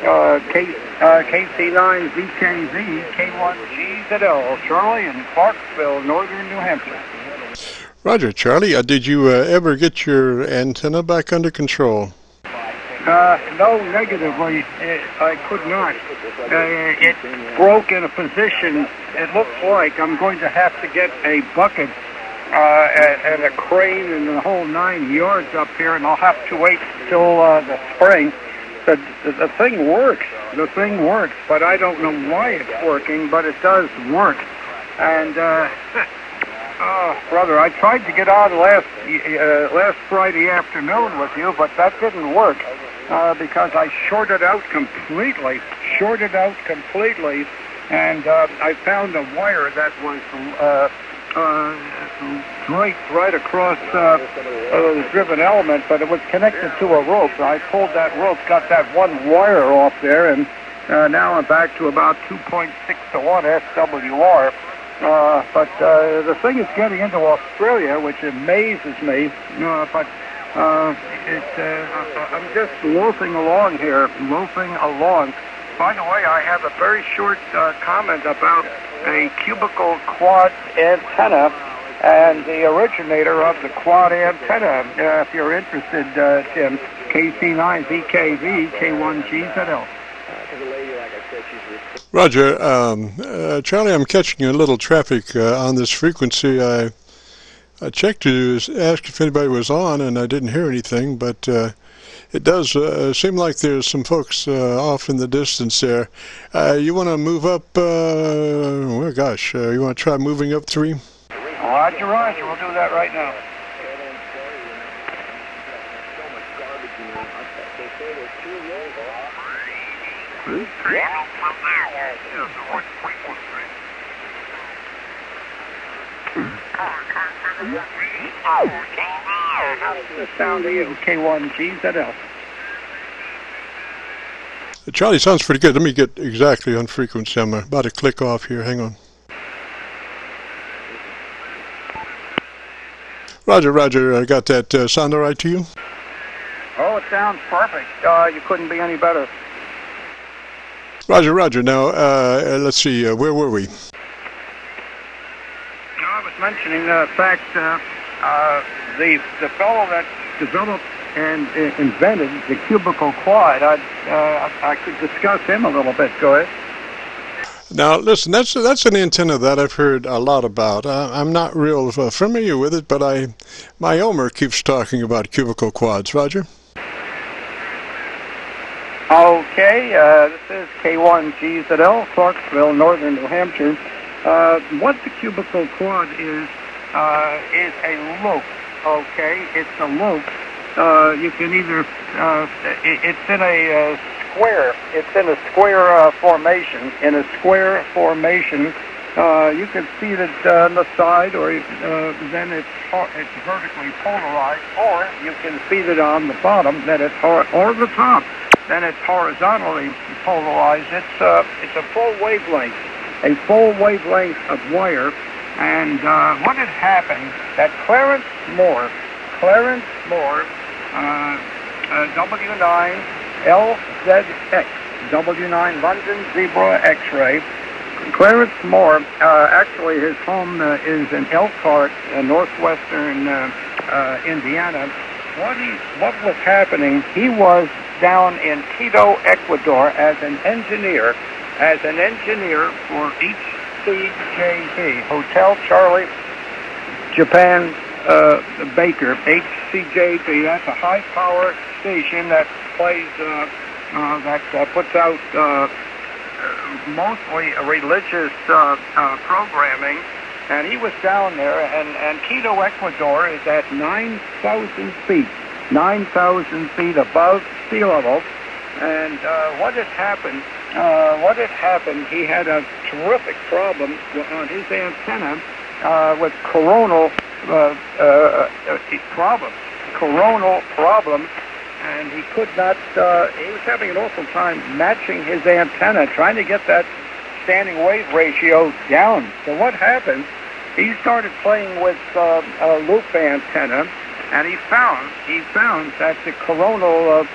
KC9VKV, K1GZL, Charlie in Clarksville, northern New Hampshire. Roger, Charlie. Did you ever get your antenna back under control? No, negatively, I could not. It broke in a position. It looks like I'm going to have to get a bucket and a crane and the whole 9 yards up here, and I'll have to wait till the spring. The thing works. The thing works, but I don't know why it's working, but it does work. And oh, brother, I tried to get on last Friday afternoon with you, but that didn't work because I shorted out completely. And I found a wire that was right across the driven element, but it was connected to a rope. I pulled that rope, got that one wire off there, and now I'm back to about 2.6 to 1 SWR. But the thing is getting into Australia, which amazes me. But I'm just loafing along here, By the way, I have a very short comment about a cubical quad antenna and the originator of the quad antenna. If you're interested, Tim, KC9VKV, K1GZL. Roger. Charlie, I'm catching a little traffic on this frequency. I checked to ask if anybody was on, and I didn't hear anything, but it does seem like there's some folks off in the distance there. You want to move up, well, gosh, you want to try moving up 3? Roger, we'll do that right now. The sound of you, K1GZL. Charlie, sounds pretty good. Let me get exactly on frequency. I'm about to click off here. Hang on. Roger. I got that. Sound all right to you? Oh, it sounds perfect. You couldn't be any better. Roger. Now, let's see. Where were we? I was mentioning the fact the fellow that developed and invented the cubical quad. I could discuss him a little bit. Go ahead. Now, listen, that's an antenna that I've heard a lot about. I'm not real familiar with it, but my Omer keeps talking about cubical quads. Roger? Okay, this is K1GZL, Clarksville, northern New Hampshire. What the cubical quad is a loop. Okay, it's a loop. You can either it's in a square. It's in a square formation. In a square formation, you can see it on the side, or then it's vertically polarized, or you can see it on the bottom, then it's or the top, then it's horizontally polarized. It's a full wavelength of wire. And what had happened that Clarence Moore, W9 LZX, W9 London Zebra X-ray. Clarence Moore, actually his home is in Elkhart, northwestern Indiana. What was happening, he was down in Quito, Ecuador as an engineer for HCJB, Hotel Charlie, Japan Baker, HCJB. That's a high-power station that plays, puts out mostly religious programming. And he was down there, and Quito, Ecuador is at 9,000 feet above sea level. And what had happened, he had a terrific problem on his antenna with coronal problems, and he could not, he was having an awful time matching his antenna, trying to get that standing wave ratio down. So what happened, he started playing with a loop antenna, and he found that the coronal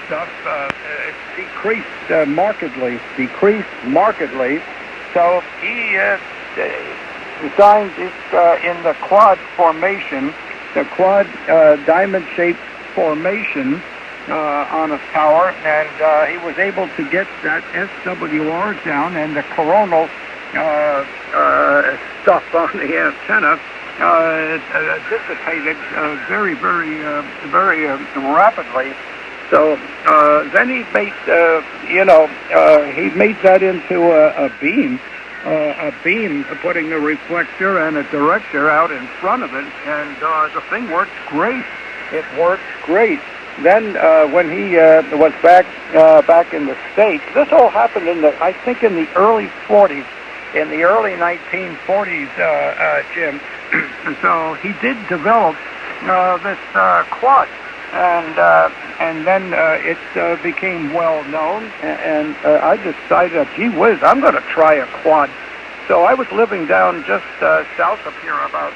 stuff decreased markedly. So he designed it in the quad formation, the quad diamond-shaped formation on a tower, and he was able to get that SWR down, and the coronal stuff on the antenna dissipated very rapidly. So then he made, he made that into a beam, putting a reflector and a director out in front of it, and the thing worked great. It worked great. Then when he was back in the States, this all happened I think in the early 40s, in the early 1940s, Jim. So he did develop this quad, and then it became well known, and I decided, gee whiz, I'm going to try a quad. So I was living down just south of here, about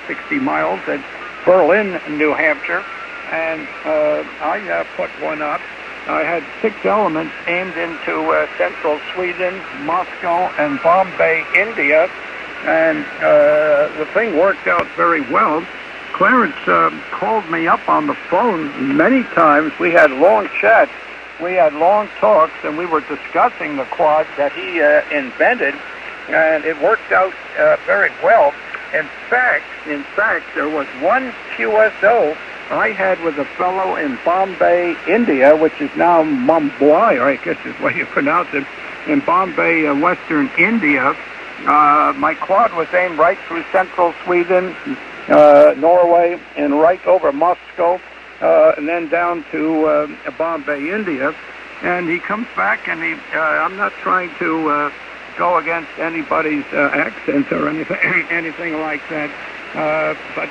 60 miles, at Berlin, New Hampshire, and I put one up. I had 6 elements aimed into central Sweden, Moscow, and Bombay, India, and the thing worked out very well. Clarence called me up on the phone many times. We had long chats, we had long talks, and we were discussing the quad that he invented, and it worked out very well. In fact, there was one QSO I had with a fellow in Bombay, India, which is now Mumbai, I guess is the way you pronounce it, in Bombay, Western India. My quad was aimed right through central Sweden, Norway, and right over Moscow, and then down to Bombay, India. And he comes back, and I'm not trying to go against anybody's accent or anything like that, but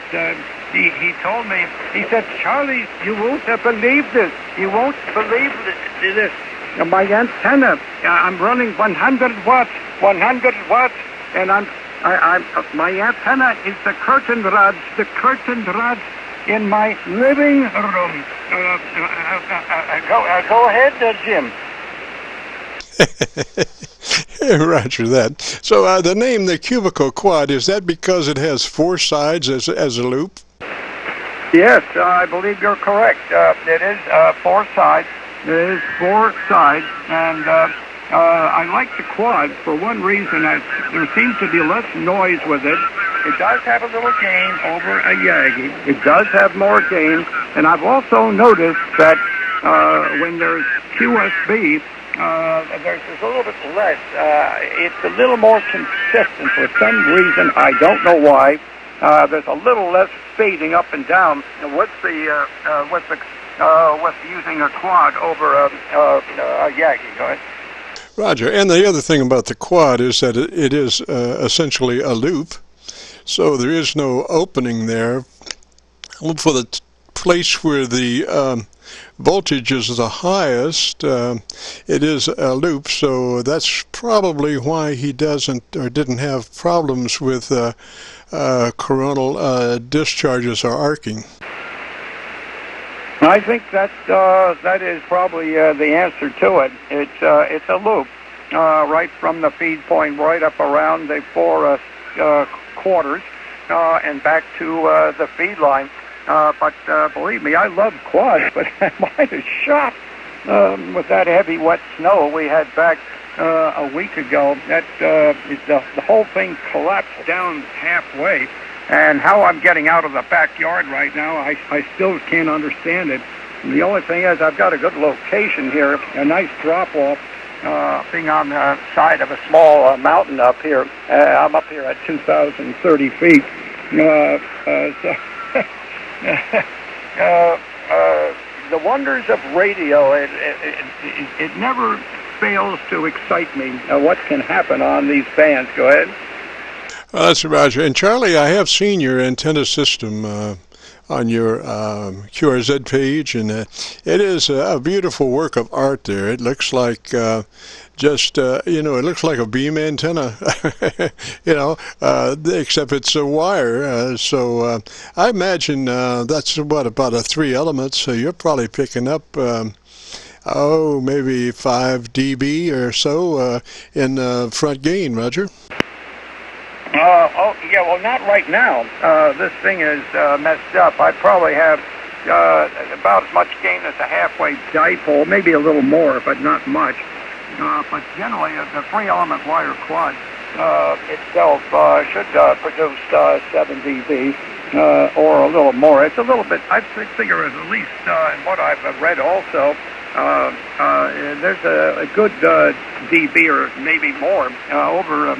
he told me, he said, Charlie, you won't believe this. You won't believe this. My antenna, I'm running 100 watts, and my antenna is the curtain rods in my living room. Go ahead, Jim. Roger that. So the name, the cubical quad, is that because it has 4 sides as a loop? Yes, I believe you're correct. It is 4 sides. It is 4 sides, and I like the quad for one reason. There seems to be less noise with it. It does have a little gain over a Yagi. It does have more gain, and I've also noticed that when there's QSB, there's a little bit less. It's a little more consistent for some reason. I don't know why. There's a little less fading up and down with using a quad over a Yagi. Go ahead. Roger. And the other thing about the quad is that it is essentially a loop, so there is no opening there. For the place where the voltage is the highest, it is a loop, so that's probably why he doesn't or didn't have problems with coronal discharges or arcing. I think that is probably the answer to it. It's a loop right from the feed point right up around the 4 quarters and back to the feed line. But believe me, I love quads, but mine is shot with that heavy wet snow we had back a week ago. That the whole thing collapsed down halfway. And how I'm getting out of the backyard right now, I still can't understand it. And the only thing is I've got a good location here, a nice drop-off, being on the side of a small mountain up here. I'm up here at 2,030 feet. The wonders of radio, it never fails to excite me, what can happen on these bands. Go ahead. That's Roger. And Charlie, I have seen your antenna system on your QRZ page, and it is a beautiful work of art there. It looks like just it looks like a beam antenna, except it's a wire. So I imagine that's about a 3 elements. So you're probably picking up maybe 5 dB or so in front gain, Roger. Well, not right now. This thing is messed up. I probably have about as much gain as a halfway dipole, maybe a little more, but not much. But generally, the 3-element wire quad itself should produce 7 dB or a little more. It's a little bit, I figure at least in what I've read also, there's a good dB or maybe more over a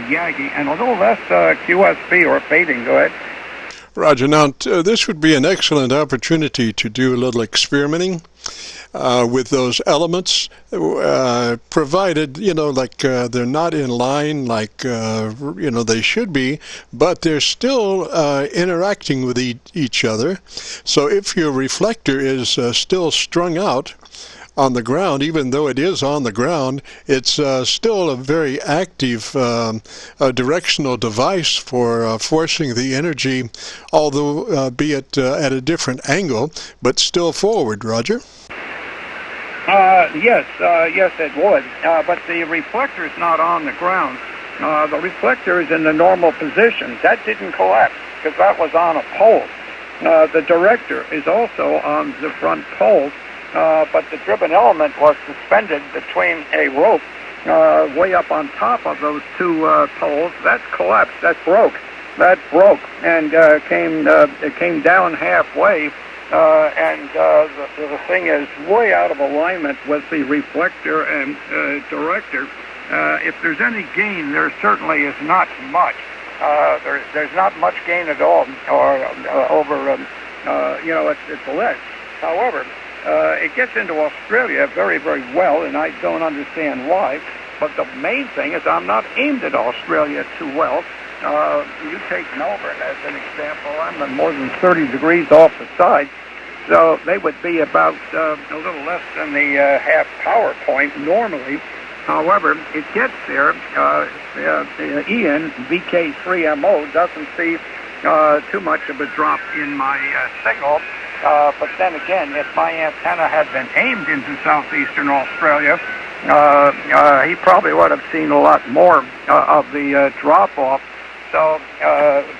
Yagi, and a little less QSB or fading. Go ahead. Roger. Now, this would be an excellent opportunity to do a little experimenting with those elements, provided, they're not in line like, they should be, but they're still interacting with each other. So if your reflector is still strung out on the ground, even though it is on the ground, it's still a very active directional device for forcing the energy, although be it at a different angle, but still forward. Roger? Yes, it would. But the reflector is not on the ground. The reflector is in the normal position. That didn't collapse because that was on a pole. The director is also on the front pole. But the driven element was suspended between a rope way up on top of those 2 poles. That collapsed. That broke. And it came down halfway. And the thing is way out of alignment with the reflector and director. If there's any gain, there certainly is not much. There's not much gain at all, or over. It's less. However, it gets into Australia very, very well, and I don't understand why. But the main thing is I'm not aimed at Australia too well. You take Melbourne as an example. I'm more than 30 degrees off the side. So they would be about a little less than the half power point normally. However, it gets there. Ian, VK3MO, doesn't see too much of a drop in my signal. But then again, if my antenna had been aimed into southeastern Australia, he probably would have seen a lot more of the drop-off. So,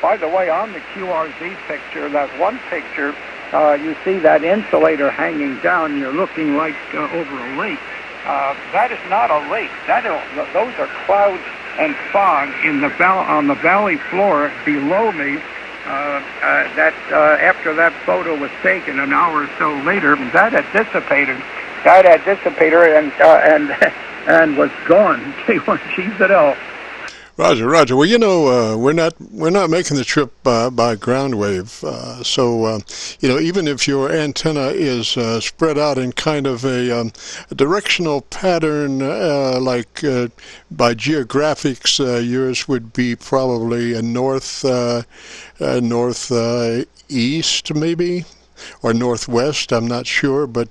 by the way, on the QRZ picture, that one picture, you see that insulator hanging down. You're looking like over a lake. That is not a lake. Those are clouds and fog on the valley floor below me. After that photo was taken an hour or so later, that had dissipated. And was gone. K1GZL. Roger. Well, we're not making the trip by ground wave. So even if your antenna is spread out in kind of a directional pattern, like by geographics, yours would be probably a northeast maybe, or northwest. I'm not sure, but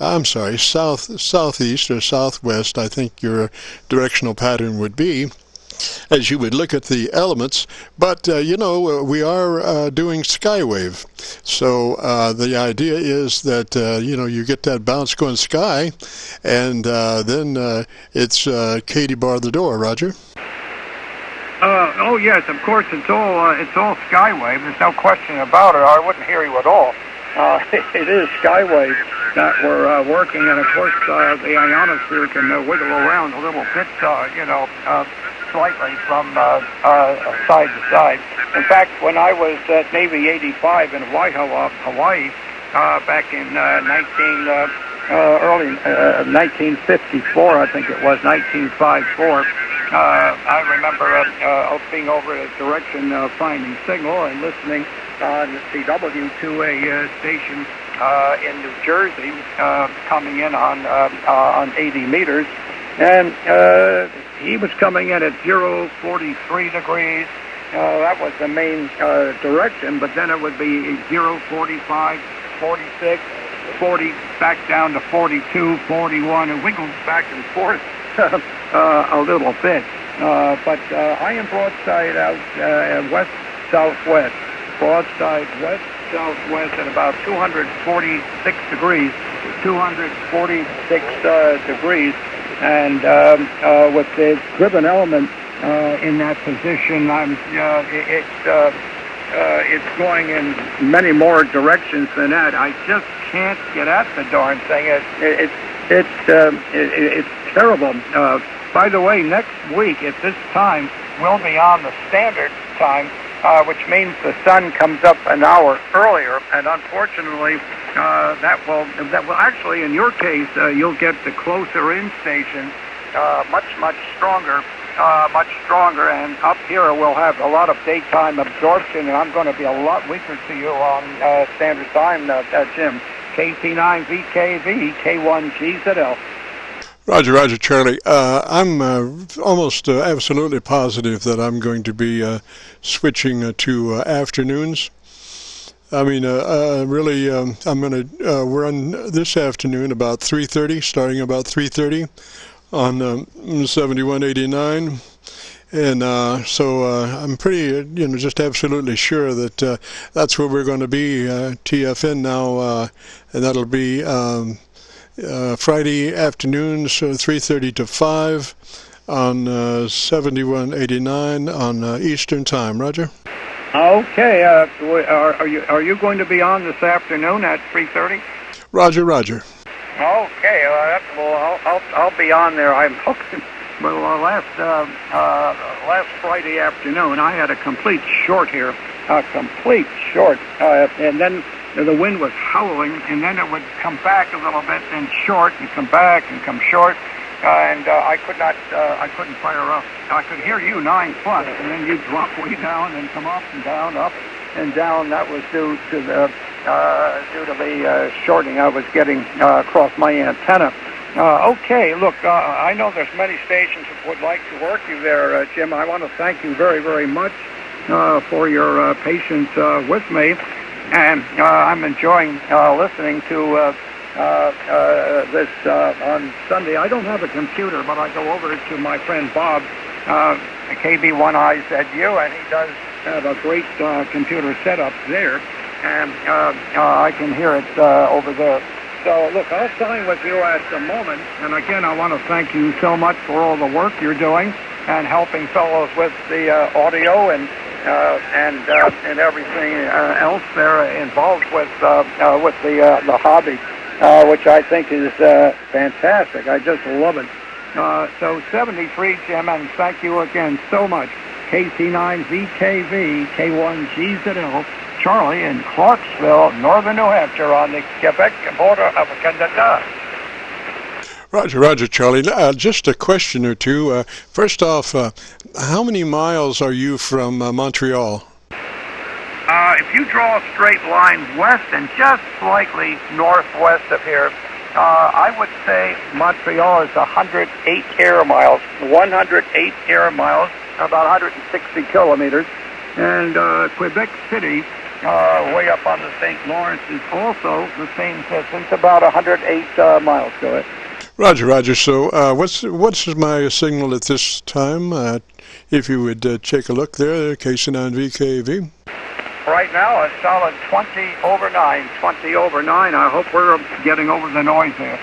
I'm sorry, southeast or southwest. I think your directional pattern would be, as you would look at the elements. But we are doing skywave, so the idea is that you get that bounce going sky, and then it's Katie bar the door. Roger. Oh yes, of course it's all skywave. There's no question about it. I wouldn't hear you at all. It is skywave that we're working, and of course the ionosphere can wiggle around a little bit, slightly from side to side. In fact, when I was at Navy 85 in Waihawa, Hawaii, back in 1954, I think it was 1954. I remember being over at direction finding signal and listening on the CW to a station in New Jersey coming in on 80 meters, and he was coming in at 043 degrees, that was the main direction, but then it would be 0, 45, 46, 40, back down to 42, 41, and wiggles back and forth a little bit. But I am broadside out west-southwest, broadside west-southwest at about 246 degrees, 246 degrees, and with the driven element in that position, it's going in many more directions than that. I just can't get at the darn thing. It's terrible. By the way, next week at this time we'll be on the standard time, which means the sun comes up an hour earlier, and unfortunately that will actually, in your case, you'll get the closer in station much stronger, and up here we'll have a lot of daytime absorption, and I'm going to be a lot weaker to you on standard time, Jim. KC9VKV, K1GZL. Roger, Charlie. I'm almost absolutely positive that I'm going to be switching to afternoons. I mean, really, I'm going to run this afternoon about 3:30, starting about 3:30 on 7189. And so I'm pretty, just absolutely sure that that's where we're going to be, T.F.N. now, and that'll be Friday afternoons, 3:30 to 5 on 7189 on Eastern Time. Roger. Okay. Are you going to be on this afternoon at 3:30? Roger. Okay. I'll be on there. I'm hoping. Well, last Friday afternoon, I had a complete short here, and then the wind was howling, and then it would come back a little bit, and short, and come back, and come short, and I couldn't fire up. I could hear you 9+, and then you drop way down and come up and down, up and down. That was due to the shorting I was getting across my antenna. Okay, look, I know there's many stations that would like to work you there, Jim. I want to thank you very, very much for your patience with me, and I'm enjoying listening to this on Sunday. I don't have a computer, but I go over to my friend Bob, KB1IZU, and he does have a great computer setup there, and I can hear it over there. So, look, I'll sign with you at the moment, and again, I want to thank you so much for all the work you're doing and helping fellows with the audio and everything else they're involved with the hobby, which I think is fantastic. I just love it. So 73, Jim, and thank you again so much. KC9VKV, K1GZL, Charlie in Clarksville, northern New Hampshire, on the Quebec border of Canada. Roger, Charlie. Just a question or two. First off, how many miles are you from Montreal? If you draw a straight line west and just slightly northwest of here, I would say Montreal is 108 air miles, 108 air miles, about 160 kilometers. And Quebec City, way up on the St. Lawrence, is also the same distance, about 108 miles to it. Roger. So what's my signal at this time? If you would take a look there, KC9VKV. Right now, a solid 20 over 9. I hope we're getting over the noise there.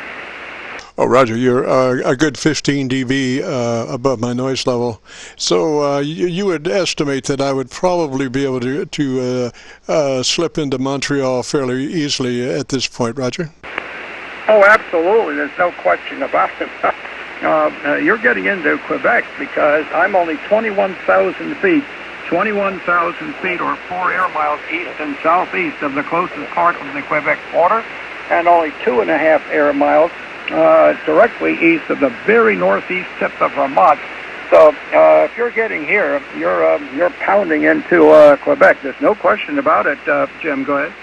Oh, Roger, you're a good 15 dB above my noise level. So you would estimate that I would probably be able to slip into Montreal fairly easily at this point, Roger? Oh, absolutely. There's no question about it. You're getting into Quebec because I'm only 21,000 feet. 21,000 feet or 4 air miles east and southeast of the closest part of the Quebec border, and only 2.5 air miles directly east of the very northeast tip of Vermont. So if you're getting here, you're pounding into Quebec. There's no question about it, Jim. Go ahead.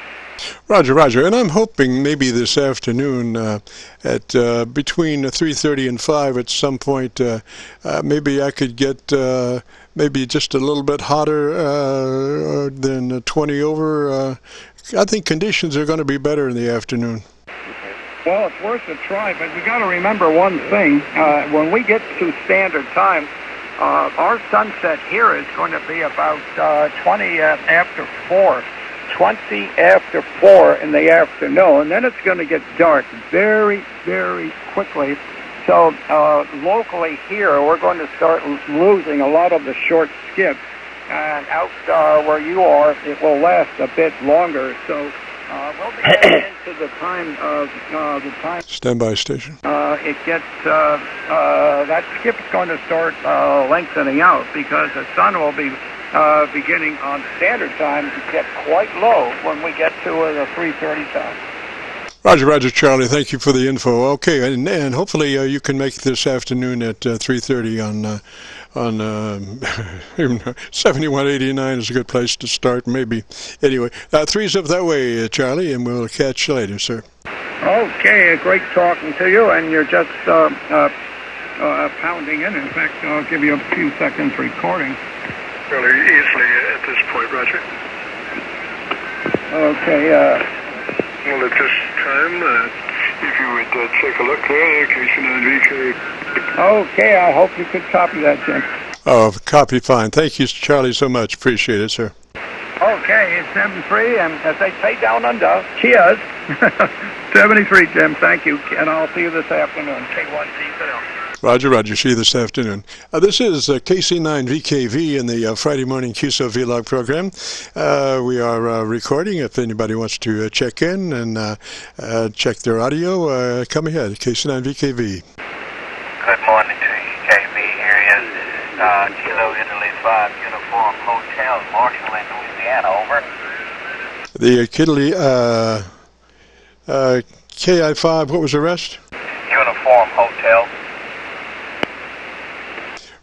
Roger. And I'm hoping maybe this afternoon at between 3:30 and 5 at some point, maybe I could get maybe just a little bit hotter than 20 over. I think conditions are going to be better in the afternoon. Well, it's worth a try, but we got to remember one thing. When we get to standard time, our sunset here is going to be about 20 after 4. 20 after 4 in the afternoon, and then it's going to get dark very, very quickly. So locally here, we're going to start losing a lot of the short skips, and out where you are, it will last a bit longer. So we'll be getting into the time of the time. Standby station. It gets that skip's going to start lengthening out because the sun will be beginning on standard time to get quite low when we get to the 3:30 time. Roger, Charlie. Thank you for the info. Okay, and hopefully you can make this afternoon at 3:30 on 7189 is a good place to start. Maybe anyway. 3's up that way, Charlie, and we'll catch you later, sir. Okay, great talking to you, and you're just pounding in. In fact, I'll give you a few seconds recording. Fairly easily at this point, Roger. Okay. Well, at this time, if you would take a look there, KC9VKV. Okay, I hope you could copy that, Jim. Oh, copy fine. Thank you, Charlie, so much. Appreciate it, sir. Okay, it's 73, and as they say down under, cheers. 73, Jim, thank you, and I'll see you this afternoon. K1C. Roger. See you this afternoon. This is KC9VKV in the Friday morning QSO-VLOG program. We are recording. If anybody wants to check in and check their audio, come ahead. KC9VKV. Good morning to you, KB. Here is Kilo Italy 5 Uniform Hotel, Marshall in Louisiana. Over. The Italy KI5, what was the rest? Uniform Hotel.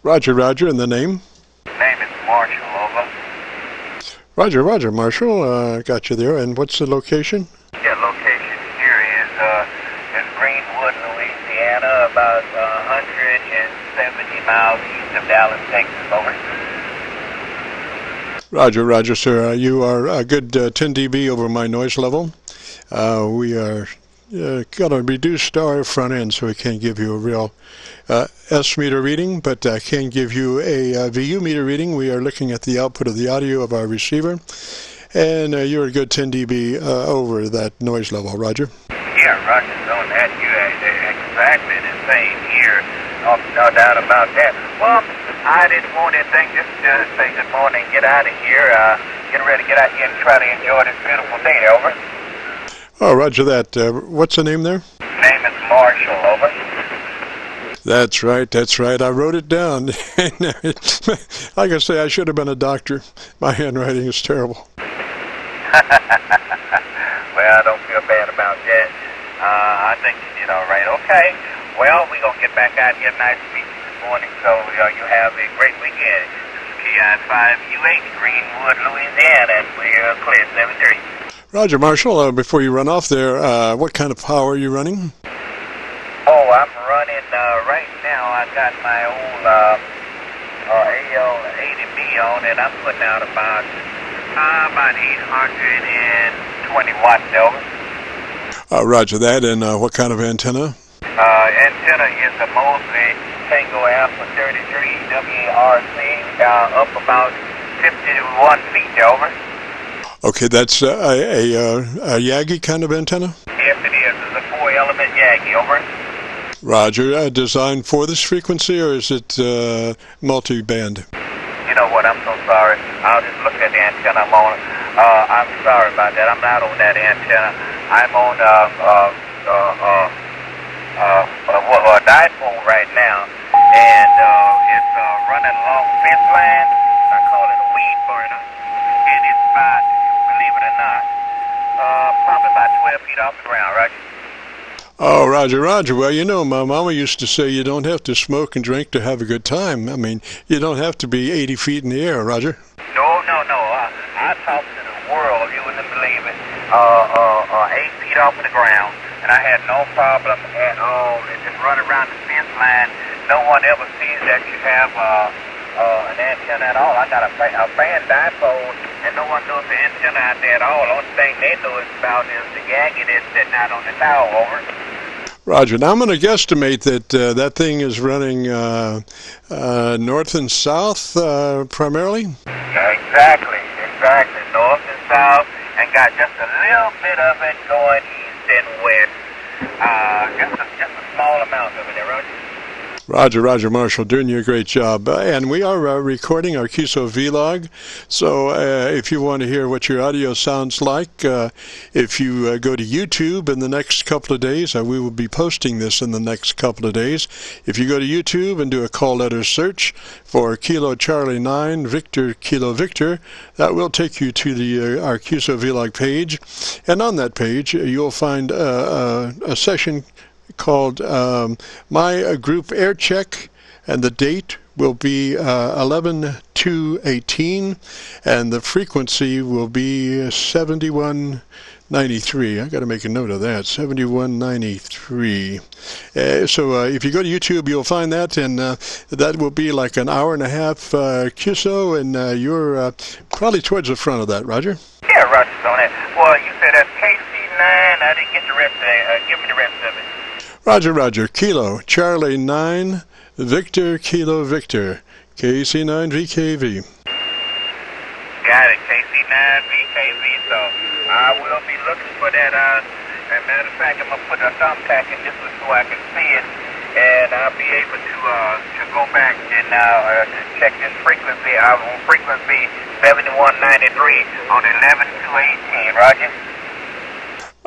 Roger, and the name? Name is Marshall, over. Roger, Marshall, got you there. And what's the location? Yeah, location here is Greenwood, Louisiana, about 170 miles east of Dallas, Texas, over. Roger, sir. You are a good 10 dB over my noise level. We are got a reduced our front end, so we can't give you a real S meter reading, but I can give you a VU meter reading. We are looking at the output of the audio of our receiver, and you're a good 10 dB over that noise level. Roger. Yeah, Roger. On that, you're exactly the same here. No doubt about that. Well, I didn't want anything, just to say good morning, get out of here, get ready to get out here and try to enjoy this beautiful day, over. Oh, roger that. What's the name there? Name is Marshall, over. That's right. I wrote it down. Like I say, I should have been a doctor. My handwriting is terrible. Well, don't feel bad about that. I think you did all right. Okay. Well, we're going to get back out here. Nice to meet you this morning. So you have a great weekend. This is KI5UH, Greenwood, Louisiana, and we're clear 73. Roger, Marshall, before you run off there, what kind of power are you running? Oh, I'm running, right now, I got my old AL80B on, and I'm putting out about 820 watts, over. Roger that, and what kind of antenna? Antenna is a Mosley Tango Alpha 33 WRC, up about 51 feet, over. Okay, that's a Yagi kind of antenna? Yes, it is. It's a 4-element Yagi, over. Roger. Designed for this frequency, or is it multi-band? You know what? I'm so sorry. I'll just look at the antenna I'm on. I'm sorry about that. I'm not on that antenna. I'm on a dipole right now, and it's running along fence line. I call it a weed burner, and it's about, believe it or not, probably about 12 feet off the ground, right? Oh, Roger. Well, you know, my mama used to say you don't have to smoke and drink to have a good time. I mean, you don't have to be 80 feet in the air, Roger. No. I talked to the world, you wouldn't believe it, 8 feet off the ground, and I had no problem at all. And just run around the fence line. No one ever sees that you have an antenna at all. I got a fan dipole, and no one knows the antenna out there at all. The only thing they know about is the Yagi that's sitting out on the tower. Over. Roger. Now I'm going to guesstimate that that thing is running north and south primarily. Yeah, exactly, north and south, and got just a little bit of it going east and west. Just a small amount of it there, Roger. Roger, Marshall, doing you a great job. And we are recording our QSO-VLOG, so if you want to hear what your audio sounds like, if you go to YouTube in the next couple of days, we will be posting this in the next couple of days. If you go to YouTube and do a call letter search for Kilo Charlie 9 Victor Kilo Victor, that will take you to our QSO-VLOG page. And on that page, you'll find a session called My Group Aircheck, and the date will be 11/2/18, and the frequency will be 7193. I got to make a note of that, 7193. So if you go to YouTube, you'll find that, and that will be like an hour and a half QSO, and you're probably towards the front of that, Roger. Yeah, Roger's on it. Well, you said that's KC9. I didn't get the rest of it. Give me the rest of it. Roger, Kilo Charlie 9 Victor Kilo Victor, KC9VKV. Got it, KC9VKV. So I will be looking for that. As a matter of fact, I'm gonna put a thumbtack in this one so I can see it, and I'll be able to go back and check this frequency. On frequency 7193 on 11/2/18. Roger.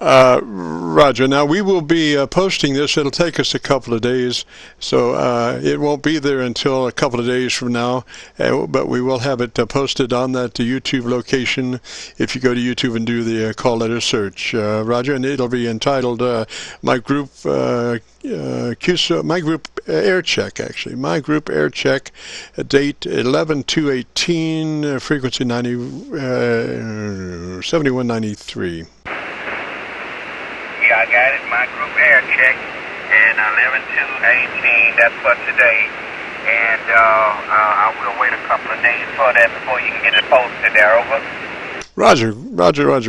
Roger. Now we will be posting this. It'll take us a couple of days, so it won't be there until a couple of days from now, but we will have it posted on that YouTube location if you go to YouTube and do the call letter search, Roger, and it'll be entitled My Group QSO, My Group Aircheck, actually. My Group Aircheck, date 11/2/18, frequency 7193. I got it, My Group Aircheck, and 11/2/18, that's for today, and I will wait a couple of days for that before you can get it posted there, over. Roger,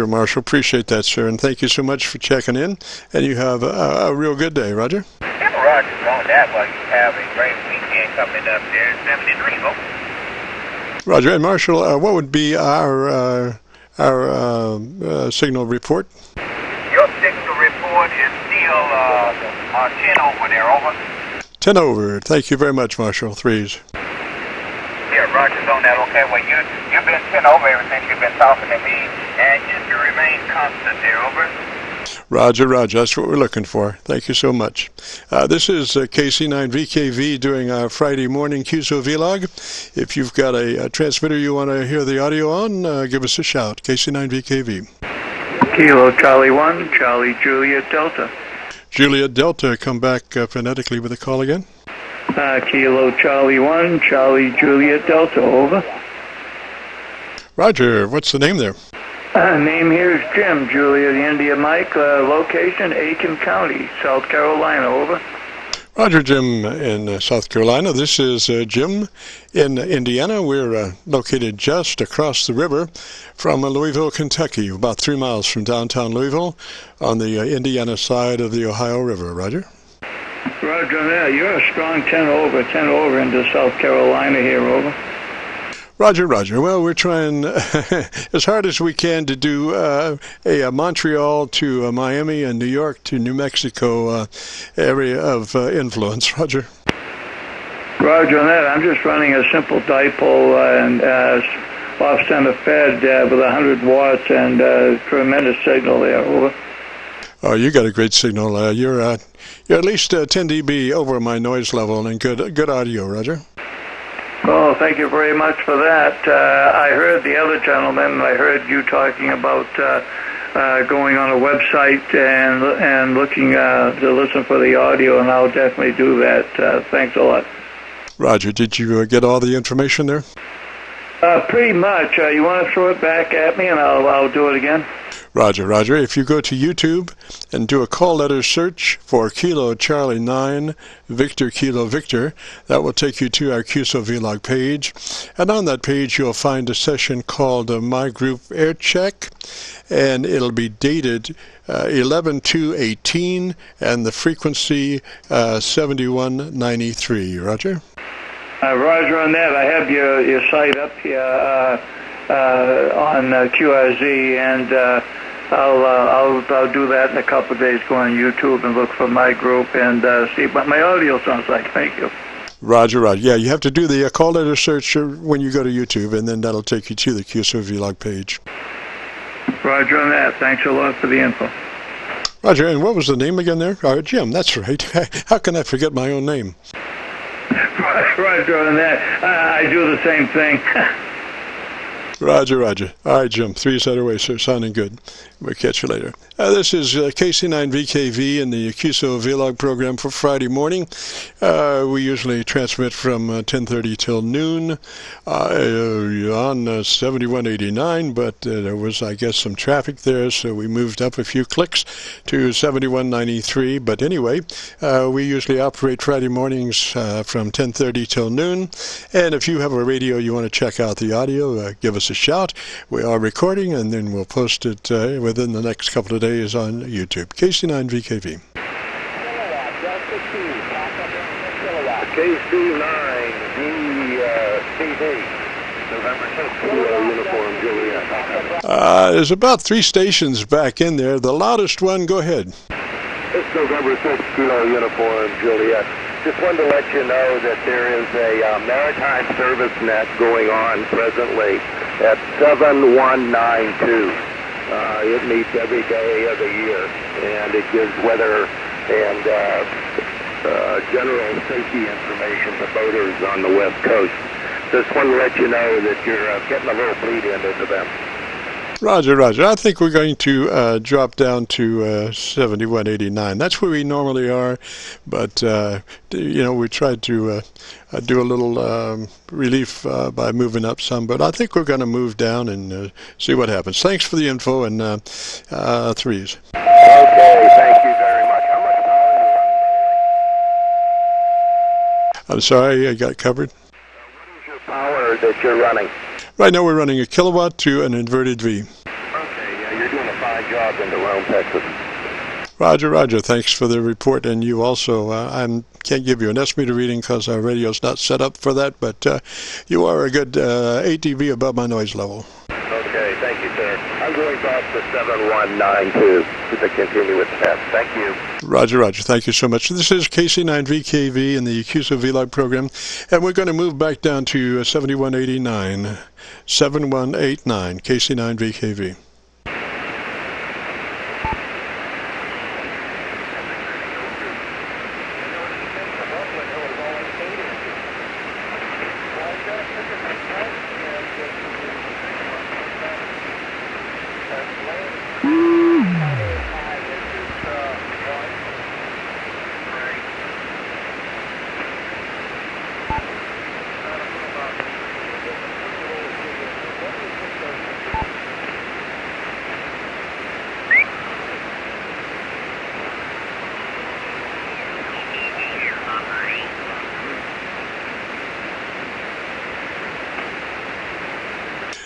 Marshall, appreciate that, sir, and thank you so much for checking in, and you have a real good day, Roger. Yeah, Roger's on that one. You have a great weekend coming up there, 73, over. Roger, and Marshall, what would be our signal report? Your signal report is still 10 over there, over. 10 over. Thank you very much, Marshall. Threes. Yeah, Roger's on that. Okay, well, you've been 10 over ever since you've been talking to me, and you can remain constant there, over. Roger, that's what we're looking for. Thank you so much. This is KC9VKV doing our Friday morning QSO-VLOG. If you've got a transmitter you want to hear the audio on, give us a shout. KC9VKV. Kilo Charlie 1, Charlie Juliet Delta. Juliet Delta, come back phonetically with a call again. Kilo Charlie 1, Charlie Juliet Delta, over. Roger, what's the name there? Name here is Jim, Juliet India Mike, location Aiken County, South Carolina, over. Roger, Jim in South Carolina. This is Jim in Indiana. We're located just across the river from Louisville, Kentucky, about 3 miles from downtown Louisville on the Indiana side of the Ohio River. Roger? Roger that. You're a strong 10 over into South Carolina here, over. Roger. Well, we're trying as hard as we can to do a Montreal to Miami and New York to New Mexico area of influence. Roger. Roger on that. I'm just running a simple dipole and off-center fed with 100 watts and tremendous signal there. Over. Oh, you got a great signal. You're at least 10 dB over my noise level and good audio. Roger. Oh, thank you very much for that. I heard the other gentleman. I heard you talking about going on a website and looking to listen for the audio, and I'll definitely do that. Thanks a lot. Roger, did you get all the information there? Pretty much. You want to throw it back at me, and I'll do it again? Roger, Roger. If you go to YouTube and do a call letter search for Kilo Charlie 9 Victor Kilo Victor, that will take you to our QSO-VLOG page. And on that page, you'll find a session called My Group Aircheck, and it'll be dated 11/2/18, and the frequency 7193. Roger? Roger on that. I have your site up here on QRZ, and I'll do that in a couple of days. Go on YouTube and look for my group and see what my audio sounds like. Thank you. Roger, Roger. Yeah, you have to do the call letter search when you go to YouTube, and then that'll take you to the QSO-VLOG page. Roger on that. Thanks a lot for the info. Roger, and what was the name again there? Jim, that's right. How can I forget my own name? Roger on that. I do the same thing. Roger, Roger. All right, Jim. 3 set away, sir. Sounding good. We'll catch you later. This is KC9VKV in the QSO-VLOG program for Friday morning. We usually transmit from 10:30 till noon on 7189, but there was, I guess, some traffic there, so we moved up a few clicks to 7193. But anyway, we usually operate Friday mornings from 10:30 till noon. And if you have a radio you want to check out the audio, give us a shout. We are recording, and then we'll post it within the next couple of days on YouTube. KC9VKV. KC9VKV. November 6th, uniform, Juliet. There's about 3 stations back in there. The loudest one, go ahead. It's November 6th, Kilo Uniform, Juliet. Just wanted to let you know that there is a maritime service net going on presently at 7192. It meets every day of the year, and it gives weather and general safety information to boaters on the West Coast. Just wanted to let you know that you're getting a little bleed into them. Roger, Roger. I think we're going to drop down to 7189. That's where we normally are, but we tried to do a little relief by moving up some, but I think we're going to move down and see what happens. Thanks for the info, and 3s. Okay, thank you very much. How much power are you running? I'm sorry, I got covered. What is your power that you're running? Right now we're running a kilowatt to an inverted V. Okay, yeah, you're doing a fine job in Rome, Texas. Roger, Roger. Thanks for the report, and you also. I can't give you an S-meter reading because our radio's not set up for that, but you are a good 8 dB above my noise level. Okay, thank you, sir. I'm going back to 7192 to continue with the test. Thank you. Roger, Roger. Thank you so much. This is KC9VKV in the QSO-VLOG program, and we're going to move back down to 7189, 7189, KC9VKV.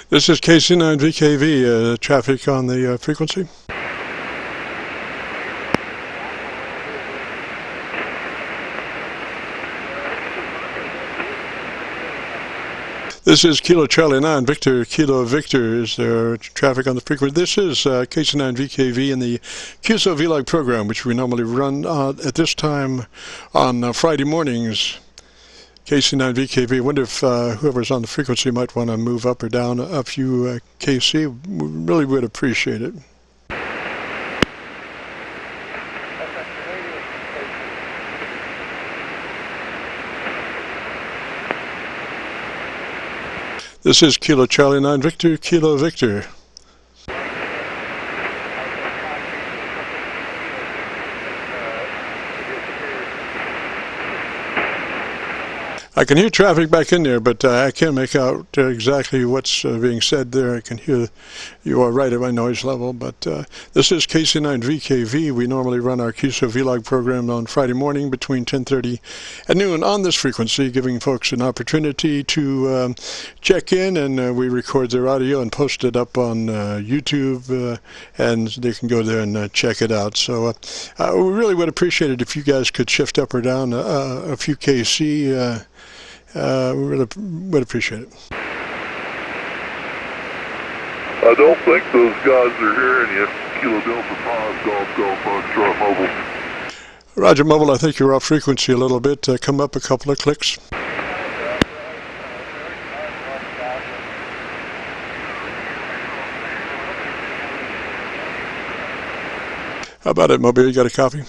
This is KC9VKV, traffic on the frequency. This is Kilo Charlie 9, Victor Kilo Victor is there traffic on the frequency. This is KC9VKV in the QSO-VLOG program, which we normally run at this time on Friday mornings. KC9VKV. I wonder if whoever's on the frequency might want to move up or down a few KC. We really would appreciate it. This is Kilo Charlie 9 Victor Kilo Victor. I can hear traffic back in there, but I can't make out exactly what's being said there. I can hear you are right at my noise level, but this is KC9VKV. We normally run our QSO-VLOG program on Friday morning between 10:30 and noon on this frequency, giving folks an opportunity to check in, and we record their audio and post it up on YouTube, and they can go there and check it out. So we really would appreciate it if you guys could shift up or down a few KC. We really would appreciate it. I don't think those guys are hearing you. Kilo Delta 5, Golf, Foxtrot Mobile. Roger, Mobile, I think you're off frequency a little bit. Come up a couple of clicks. How about it, Mobile? You got a copy?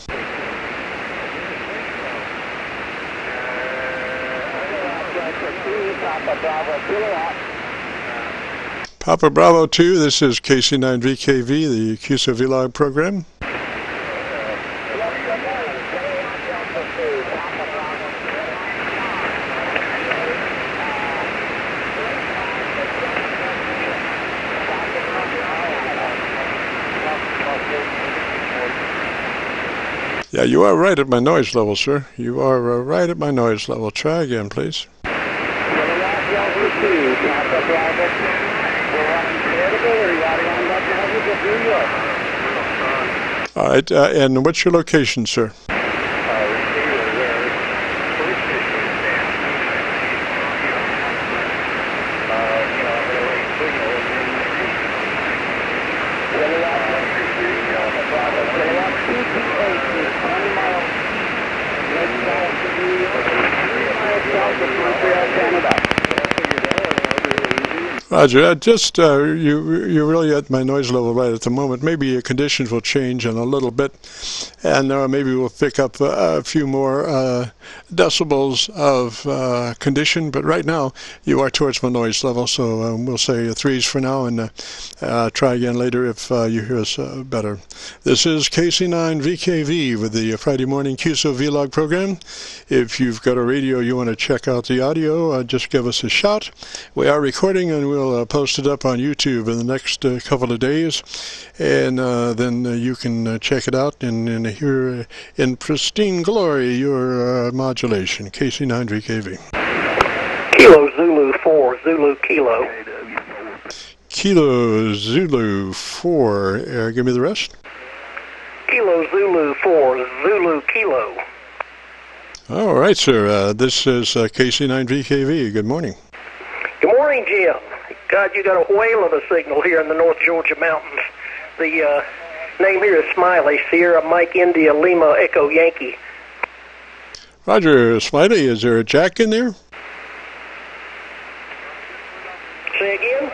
Papa Bravo 2, this is KC9VKV, the QSO-VLOG program. Yeah, you are right at my noise level, sir. You are right at my noise level. Try again, please. All right, and what's your location, sir? Roger, just you're really at my noise level right at the moment. Maybe your conditions will change in a little bit, and maybe we'll pick up a few more decibels of condition. But right now, you are towards my noise level, so we'll say 3s for now, and try again later if you hear us better. This is KC9VKV with the Friday morning QSO-VLOG program. If you've got a radio you want to check out the audio, just give us a shout. We are recording, and we'll post it up on YouTube in the next couple of days, and then you can check it out and hear in pristine glory your modulation. KC9VKV. Kilo Zulu 4, Zulu Kilo. Kilo Zulu 4. Give me the rest. Kilo Zulu 4, Zulu Kilo. All right, sir. This is KC9VKV. Good morning. Good morning, Jim. God, you got a whale of a signal here in the North Georgia mountains. The name here is Smiley, Sierra Mike India Lima Echo Yankee. Roger, Smiley, is there a jack in there? Say again?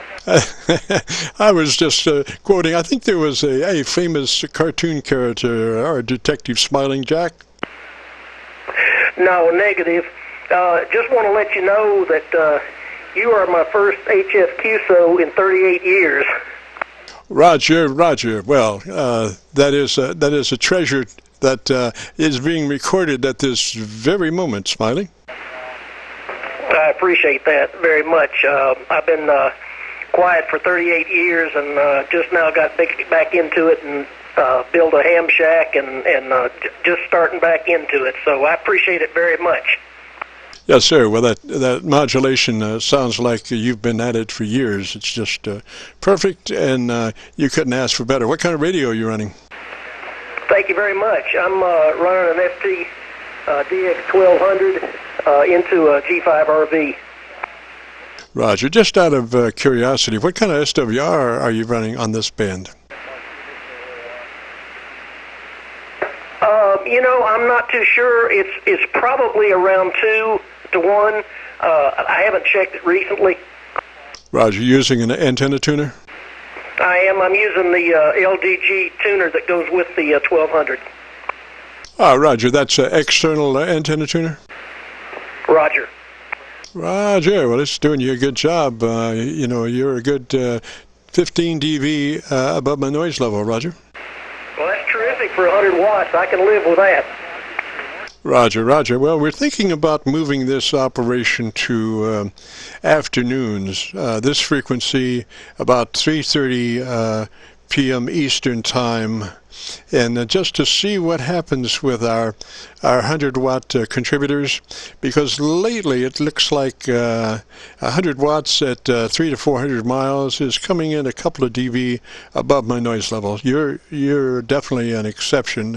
I was just quoting, I think there was a famous cartoon character, or Detective Smiling Jack. No, negative. Just want to let you know that you are my first HFQSO in 38 years. Roger. Well, that is a treasure that is being recorded at this very moment, Smiley. I appreciate that very much. I've been quiet for 38 years, and just now got back into it and build a ham shack and just starting back into it. So I appreciate it very much. Yes, sir. Well, that modulation sounds like you've been at it for years. It's just perfect, and you couldn't ask for better. What kind of radio are you running? Thank you very much. I'm running an FT DX1200 into a G5RV. Roger. Just out of curiosity, what kind of SWR are you running on this band? I'm not too sure. It's probably around 2 to 1. I haven't checked it recently. Roger, using an antenna tuner? I am. I'm using the LDG tuner that goes with the 1200. Roger. That's an external antenna tuner? Roger. Roger. Well, it's doing you a good job. You're a good 15 dB above my noise level, Roger. Well, that's terrific for 100 watts. I can live with that. Roger, Roger. Well, we're thinking about moving this operation to afternoons. This frequency about 3:30 p.m. Eastern Time, and just to see what happens with our 100-watt contributors, because lately it looks like 100 watts at 300 to 400 miles is coming in a couple of dB above my noise level. You're definitely an exception.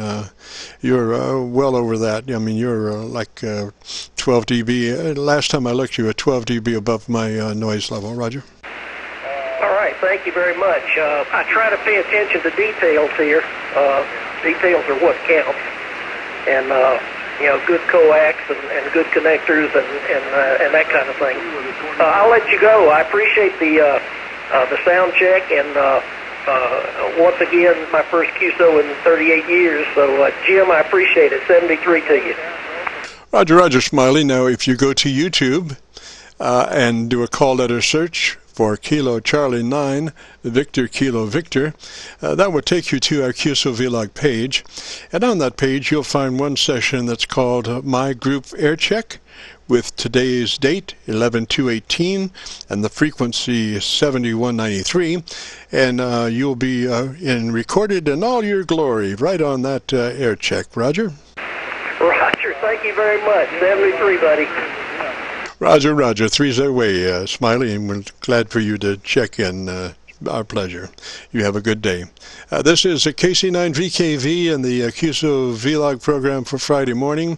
You're well over that. I mean, you're like 12 dB. Last time I looked, you were 12 dB above my noise level. Roger. All right, thank you very much. I try to pay attention to details here. Details are what counts. And, you know, good coax and good connectors and that kind of thing. I'll let you go. I appreciate the sound check, and once again, my first QSO in 38 years. So, Jim, I appreciate it. 73 to you. Roger, Roger, Smiley. Now, if you go to YouTube and do a call letter search for Kilo Charlie 9, Victor Kilo Victor, that will take you to our QSO-VLOG page. And on that page, you'll find one session that's called My Group Aircheck, with today's date, 11/2/18, and the frequency 7193. And you'll be recorded in all your glory right on that Aircheck. Roger? Roger, thank you very much. 73, buddy. Roger, Roger. 3's way, Smiley, and we're glad for you to check in. Our pleasure. You have a good day. This is a KC9VKV and the QSO-VLOG program for Friday morning.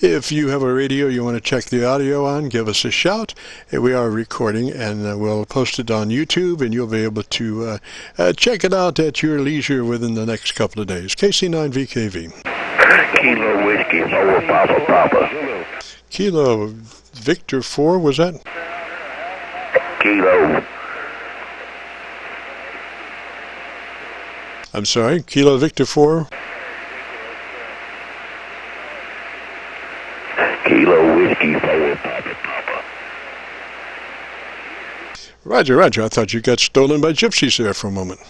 If you have a radio you want to check the audio on, give us a shout. We are recording, and we'll post it on YouTube, and you'll be able to check it out at your leisure within the next couple of days. KC9VKV. Kilo Whiskey 4 Papa Papa. Kilo Victor 4, was that? Kilo. I'm sorry, Kilo Victor 4? Kilo Whiskey 4 Papa Papa. Roger, Roger. I thought you got stolen by gypsies there for a moment.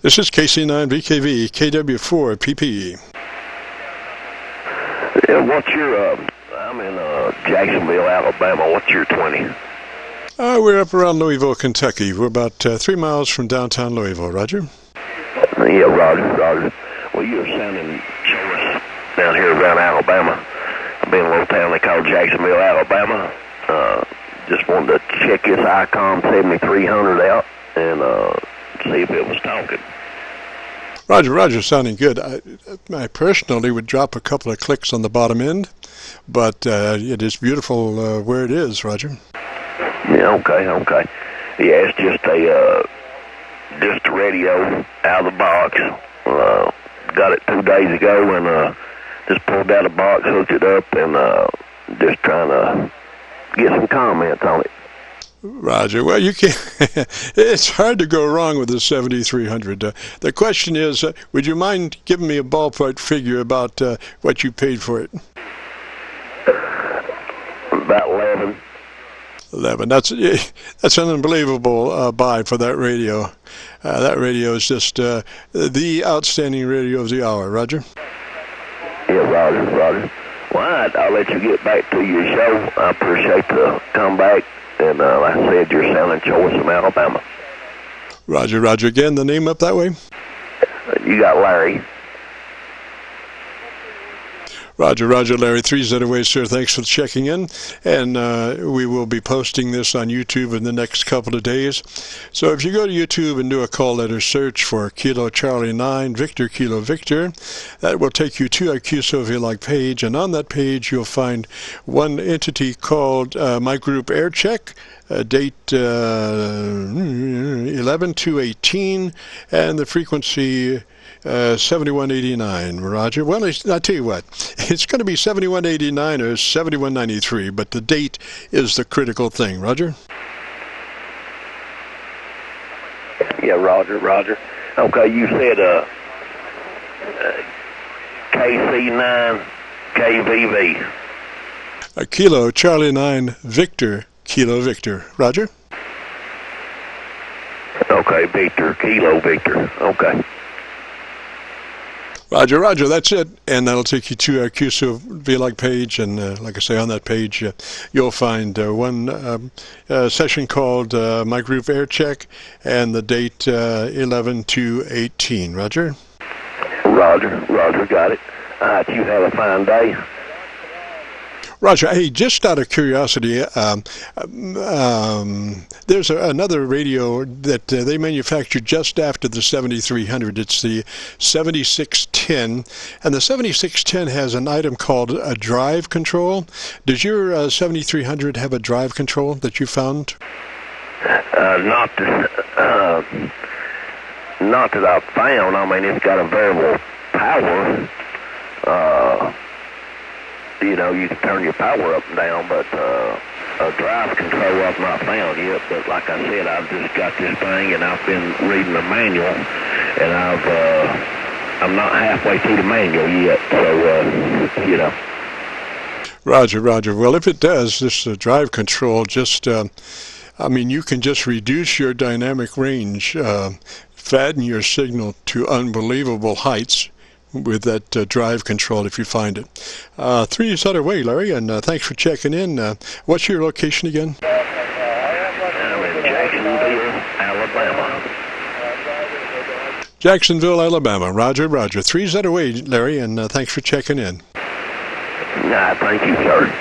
This is KC9VKV, KW4 PPE. Yeah, what's your, I'm in Jacksonville, Alabama. What's your 20? We're up around Louisville, Kentucky. We're about 3 miles from downtown Louisville. Roger? Yeah, Roger, Roger. Well, you're sounding choice down here around Alabama. I've been in a little town they call Jacksonville, Alabama. Just wanted to check this ICOM 7300 out and see if it was talking. Roger, Roger, sounding good. I personally would drop a couple of clicks on the bottom end, but it is beautiful where it is, Roger. Yeah, okay. Yeah, it's just a radio out of the box. Got it 2 days ago and just pulled out the box, hooked it up, and just trying to get some comments on it. Roger. Well, you can't. It's hard to go wrong with the 7300. The question is, would you mind giving me a ballpark figure about what you paid for it? About 11. 11. That's an unbelievable buy for that radio. That radio is just the outstanding radio of the hour. Roger? Yeah, Roger. Well, I'll let you get back to your show. I appreciate the comeback. And like I said, you're sounding choice from Alabama. Roger, Roger. Again, the name up that way? You got Larry. Roger, Roger, Larry. 3's away, sir. Thanks for checking in. And we will be posting this on YouTube in the next couple of days. So if you go to YouTube and do a call letter search for Kilo Charlie 9, Victor Kilo Victor, that will take you to our QSO-VLOG page. And on that page, you'll find one entity called My Group Aircheck. Date 11/2/18, and the frequency 7189. Roger. Well, I'll tell you what, it's going to be 7189 or 7193, but the date is the critical thing. Roger? Yeah, Roger. Okay, you said KC9KVV. Kilo Charlie 9 Victor Kilo Victor. Roger? Okay, Victor, Kilo Victor. Okay. Roger, Roger, that's it. And that'll take you to our QSO-VLOG page. And like I say, on that page, you'll find one session called My Group Aircheck and the date 11/2/18. Roger? Roger, got it. You have a fine day. Roger, hey, just out of curiosity, there's another radio that they manufactured just after the 7300. It's the 7610, and the 7610 has an item called a drive control. Does your 7300 have a drive control that you found? Not that I've found. I mean, it's got a variable power. You know, you can turn your power up and down, but a drive control I've not found yet. But like I said, I've just got this thing, and I've been reading the manual, and I'm not halfway through the manual yet, so, you know. Roger, Roger. Well, if it does, this drive control just, I mean, you can just reduce your dynamic range, fatten your signal to unbelievable heights with that drive control if you find it. 3 Sutter Way, Larry, and thanks for checking in. What's your location again? I'm in Jacksonville, Alabama. Jacksonville, Alabama. Roger, Roger. 3 Sutter Way, Larry, and thanks for checking in. Thank you, sir.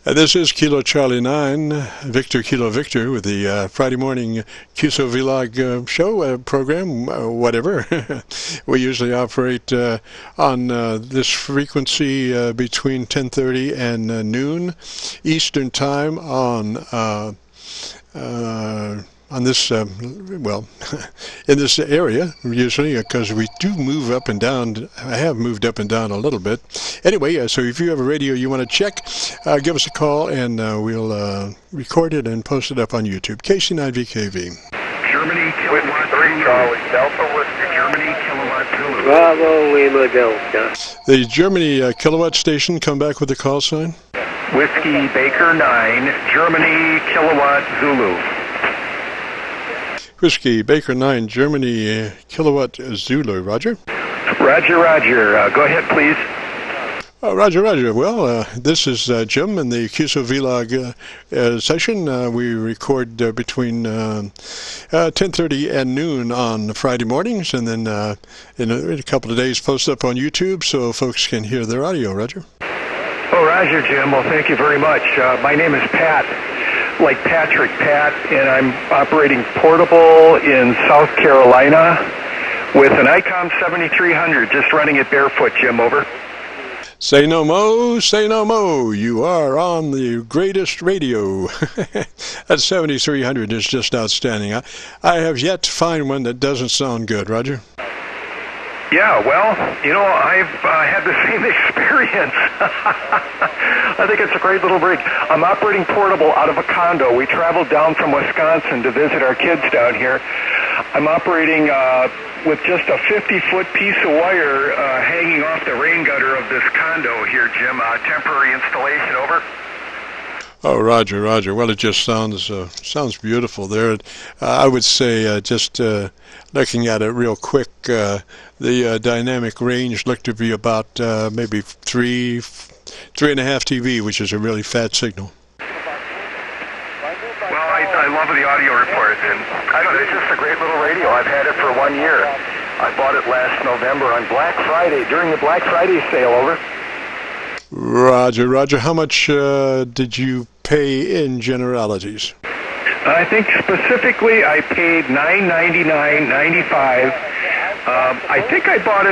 This is Kilo Charlie 9, Victor Kilo Victor, with the Friday morning QSO-VLOG show program, whatever. We usually operate on this frequency between 10:30 and noon Eastern Time on this, well, in this area, usually, because we do move up and down. I have moved up and down a little bit. Anyway, so if you have a radio you want to check, give us a call, and we'll record it and post it up on YouTube. KC9VKV. Germany, kilowatt 3, Charlie, Delta Whiskey, Germany, kilowatt Zulu. Bravo, Lima Delta. The Germany kilowatt station, come back with the call sign. Whiskey, Baker 9, Germany, kilowatt Zulu. Whiskey, Baker 9, Germany, kilowatt Zulu. Roger? Roger, Roger. Go ahead, please. Roger, Roger. Well, this is Jim in the QSO-VLOG session. We record between 10:30 and noon on Friday mornings, and then in a couple of days post up on YouTube so folks can hear their audio. Roger? Oh, Roger, Jim. Well, thank you very much. My name is Pat, like Patrick Pat, and I'm operating portable in South Carolina with an ICOM 7300, just running it barefoot, Jim, over. Say no mo, say no mo. You are on the greatest radio. That 7300 is just outstanding. I have yet to find one that doesn't sound good. Roger? Yeah, well, you know, I've had the same experience. I think it's a great little rig. I'm operating portable out of a condo. We traveled down from Wisconsin to visit our kids down here. I'm operating with just a 50-foot piece of wire hanging off the rain gutter of this condo here, Jim. Temporary installation, over. Oh, Roger, Roger. Well, it just sounds beautiful there. I would say just looking at it real quick, the dynamic range looked to be about maybe 3.5 dB, which is a really fat signal. Well, I love the audio reports, and I don't know, it's just a great little radio. I've had it for 1 year. I bought it last November on Black Friday, during the Black Friday sale, over. Roger, Roger. How much did you pay in generalities? I think specifically I paid $9.99.95. I think I bought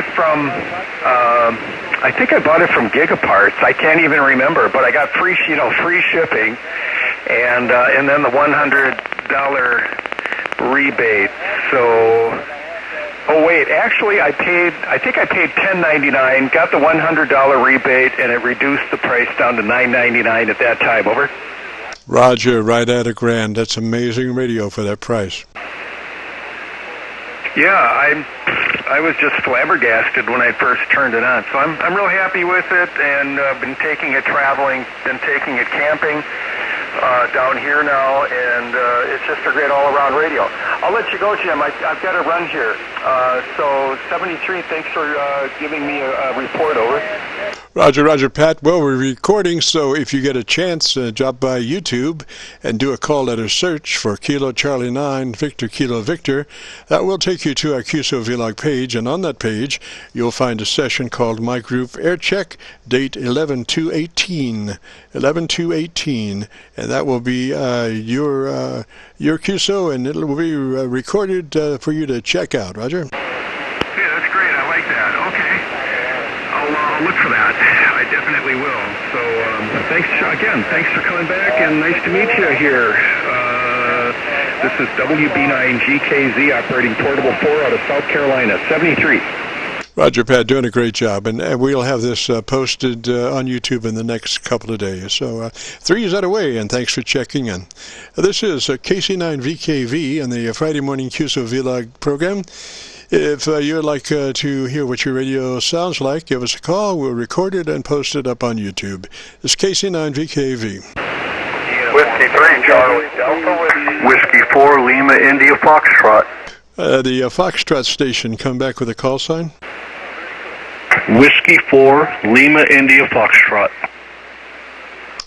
it from Gigaparts. I can't even remember, but I got free shipping, and then the $100 rebate. So, oh wait, actually I think I paid $10.99, got the $100 rebate, and it reduced the price down to $9.99 at that time. Over. Roger, right at $1,000. That's amazing radio for that price. Yeah, I was just flabbergasted when I first turned it on. So I'm real happy with it, and been taking it traveling, been taking it camping. down here now, and it's just a great all-around radio. I'll let you go, Jim. I've got to run here. So 73, thanks for giving me a report. Over. Roger, Roger, Pat. Well, we're recording, so if you get a chance, drop by YouTube and do a call letter search for Kilo Charlie 9 Victor Kilo Victor. That will take you to our QSO-VLOG page, and on that page, you'll find a session called My Group Aircheck, date 11/2/18, 11/2/18, and that will be your QSO, and it will be recorded for you to check out. Roger. Yeah, that's great. I like that. Okay. I'll look for that. I definitely will. So thanks again. Thanks for coming back, and nice to meet you here. This is WB9GKZ operating portable 4 out of South Carolina, 73. Roger, Pat, doing a great job, and we'll have this posted on YouTube in the next couple of days. So 3 is out of the way, and thanks for checking in. This is KC9VKV and the Friday morning QSO-VLOG program. If you'd like to hear what your radio sounds like, give us a call. We'll record it and post it up on YouTube. It's KC9VKV. Whiskey 3, Charlie. Delta Whiskey 4, Lima, India, Foxtrot. The Foxtrot station, come back with a call sign. Whiskey 4, Lima, India, Foxtrot.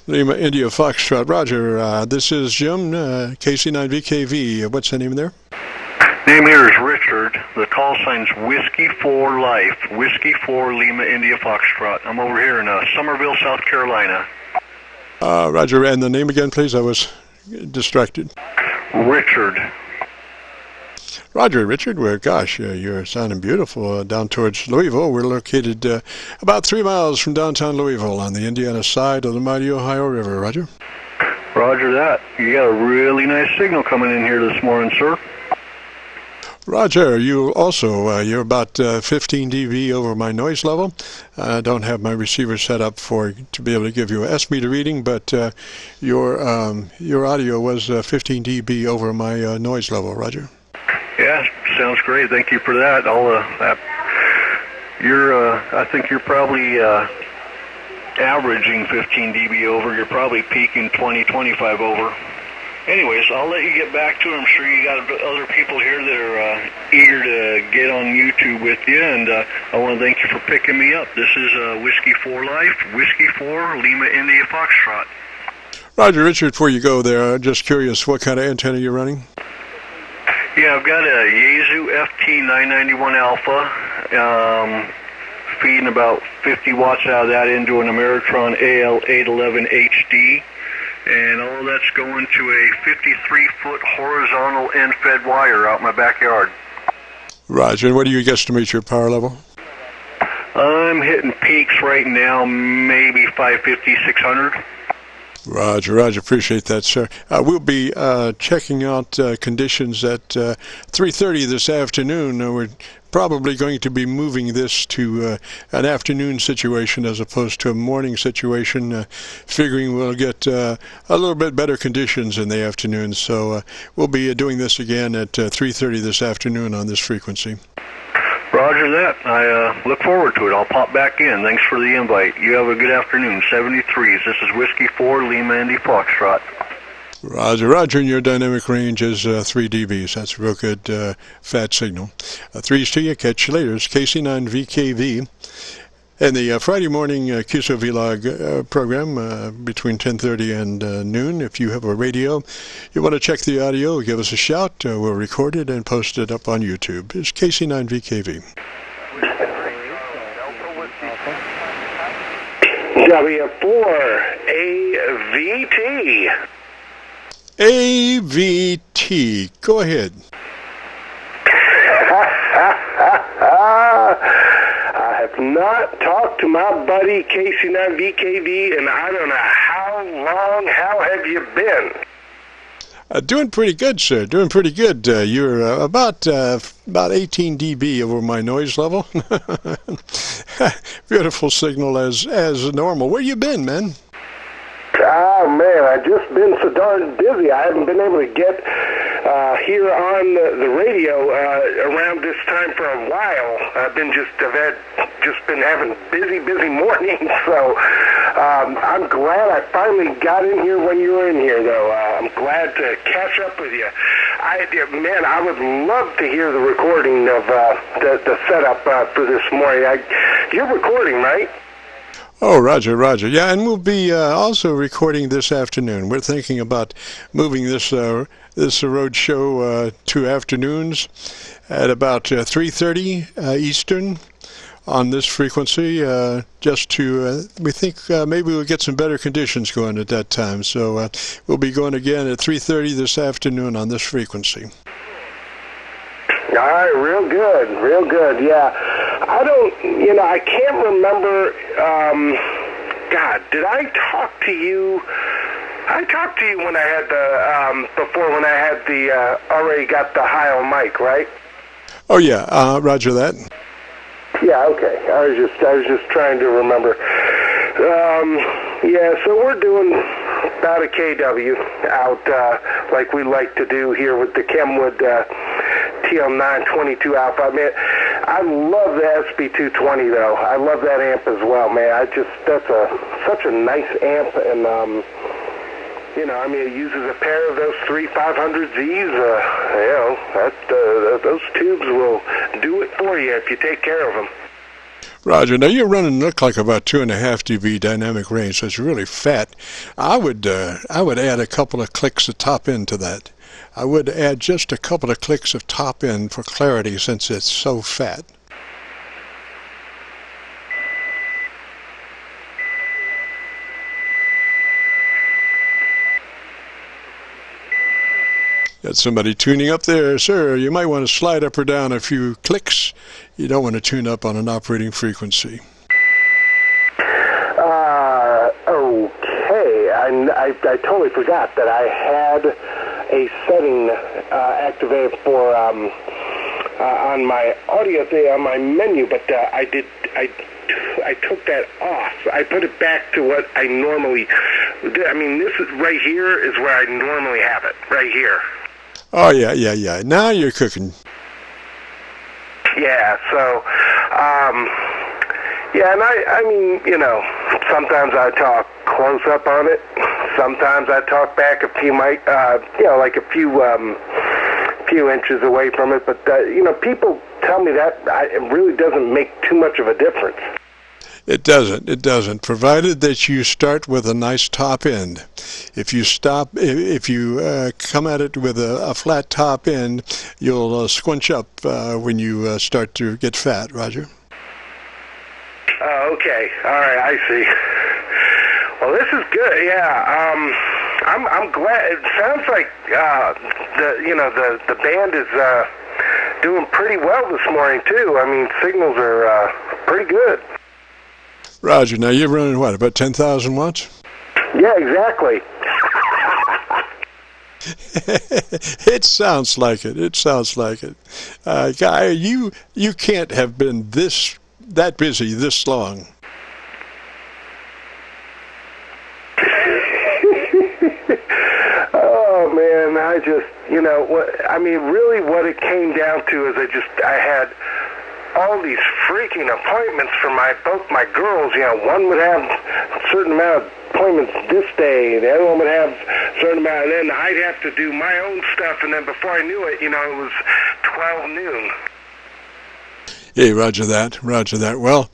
Lima, India, Foxtrot. Roger, this is Jim, KC9VKV. What's the name there? Name here is Richard. The call sign's Whiskey 4 Life. Whiskey 4 Lima India Foxtrot. I'm over here in Somerville, South Carolina. Roger, and the name again, please? I was distracted. Richard. Roger, Richard. Well, gosh, you're sounding beautiful down towards Louisville. We're located about 3 miles from downtown Louisville on the Indiana side of the mighty Ohio River. Roger. Roger that. You got a really nice signal coming in here this morning, sir. Roger, you also, you're about 15 dB over my noise level. I don't have my receiver set up to be able to give you an S-meter reading, but your audio was 15 dB over my noise level, Roger. Yeah, sounds great. Thank you for that. I think you're probably averaging 15 dB over. You're probably peaking 20, 25 over. Anyways, I'll let you get back to it. I'm sure you got other people here that are eager to get on YouTube with you, and I want to thank you for picking me up. This is Whiskey 4 Life, Whiskey 4, Lima, India, Foxtrot. Roger, Richard, before you go there, I'm just curious what kind of antenna you're running? Yeah, I've got a Yaesu FT991 Alpha, feeding about 50 watts out of that into an Ameritron AL811 HD. And all of that's going to a 53-foot horizontal end-fed wire out in my backyard. Roger. And what do you guesstimate your power level? I'm hitting peaks right now, maybe 550, 600. Roger, Roger. Appreciate that, sir. We'll be checking out conditions at 3:30 this afternoon. We're probably going to be moving this to an afternoon situation as opposed to a morning situation, figuring we'll get a little bit better conditions in the afternoon. So we'll be doing this again at 3:30 this afternoon on this frequency. Roger that. I look forward to it. I'll pop back in. Thanks for the invite. You have a good afternoon. 73s. This is Whiskey 4, Lima, Indy, Foxtrot. Roger, Roger, and your dynamic range is 3 dBs. That's a real good fat signal. 3s to you. Catch you later. It's KC9VKV. And the Friday morning QSO-VLOG program between 10:30 and noon. If you have a radio, you want to check the audio, give us a shout. We'll record it and post it up on YouTube. It's KC9VKV. W4 AVT. AVT. Go ahead. I have not talked to my buddy KC9VKV in I don't know how long. How have you been? Doing pretty good, sir. Doing pretty good. You're about 18 dB over my noise level. Beautiful signal as normal. Where you been, man? Oh, man, I've just been so darn busy. I haven't been able to get here on the radio around this time for a while. I've been been having busy mornings. So I'm glad I finally got in here when you were in here, though. I'm glad to catch up with you. I would love to hear the recording of the setup for this morning. You're recording, right? Oh, Roger. Yeah, and we'll be also recording this afternoon. We're thinking about moving this road show to afternoons at about 3:30 Eastern on this frequency, just to, we think maybe we'll get some better conditions going at that time. So we'll be going again at 3:30 this afternoon on this frequency. All right, real good, yeah. I can't remember, God, did I talk to you? I talked to you when I had when I had already got the Heil mic, right? Oh, yeah, roger that. Yeah, okay. I was just trying to remember. Yeah, so we're doing about a KW out like we like to do here with the Kenwood TL922 Alpha. I mean, I love the SB220 though. I love that amp as well, man. That's such a nice amp, and it uses a pair of those 3500Zs. Those tubes will do it for you if you take care of them. Roger. Now you're running look like about 2.5 dB dynamic range, so it's really fat. I would add a couple of clicks of top end to that. I would add just a couple of clicks of top end for clarity, since it's so fat. Got somebody tuning up there, sir. You might want to slide up or down a few clicks. You don't want to tune up on an operating frequency. Okay. I totally forgot that I had a setting activated for on my audio thing on my menu, but I took that off. I put it back to what I normally. I mean, this is right here is where I normally have it. Right here. Oh, yeah. Now you're cooking. Yeah, so, and I mean, sometimes I talk close up on it. Sometimes I talk back a few like a few inches away from it. But, people tell me that it really doesn't make too much of a difference. It doesn't, provided that you start with a nice top end. If you come at it with a flat top end, you'll squinch up when you start to get fat, Roger. Oh, okay. All right, I see. Well, this is good, yeah. I'm glad. It sounds like the band is doing pretty well this morning, too. I mean, signals are pretty good. Roger. Now you're running what, about 10,000 watts? Yeah, exactly. It sounds like it. Guy, you can't have been that busy this long. Oh man, really what it came down to is I had all these freaking appointments for both my girls. One would have a certain amount of appointments this day, the other one would have a certain amount, and then I'd have to do my own stuff, and then before I knew it, it was 12 noon. Hey, roger that. Well,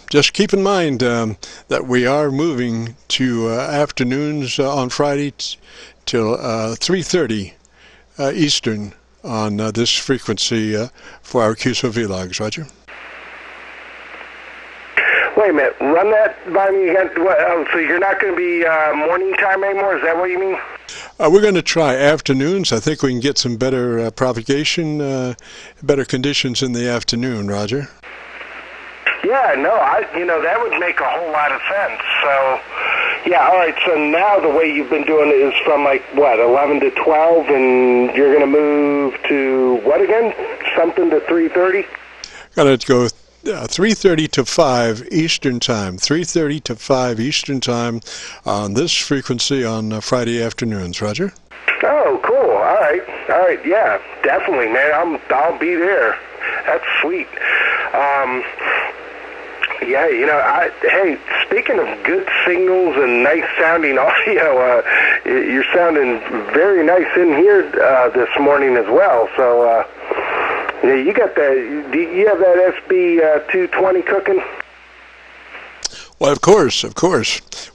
just keep in mind that we are moving to afternoons on Friday till 3:30 Eastern on this frequency for our QSO-VLOGs, Roger. Wait a minute, run that by me again. So you're not going to be morning time anymore? Is that what you mean? We're going to try afternoons. I think we can get some better propagation, better conditions in the afternoon, Roger. Yeah, no, that would make a whole lot of sense. So, yeah, all right, so now the way you've been doing it is from 11 to 12, and you're going to move to what again? Something to 3:30? Got to go 3:30 to 5 Eastern Time. 3:30 to 5 Eastern Time on this frequency on Friday afternoons. Roger? Oh, cool. All right. Yeah, definitely, man. I'll be there. That's sweet. Yeah, hey, speaking of good signals and nice sounding audio, you're sounding very nice in here this morning as well. So, you got that? Do you have that SB 220 cooking? Well, of course.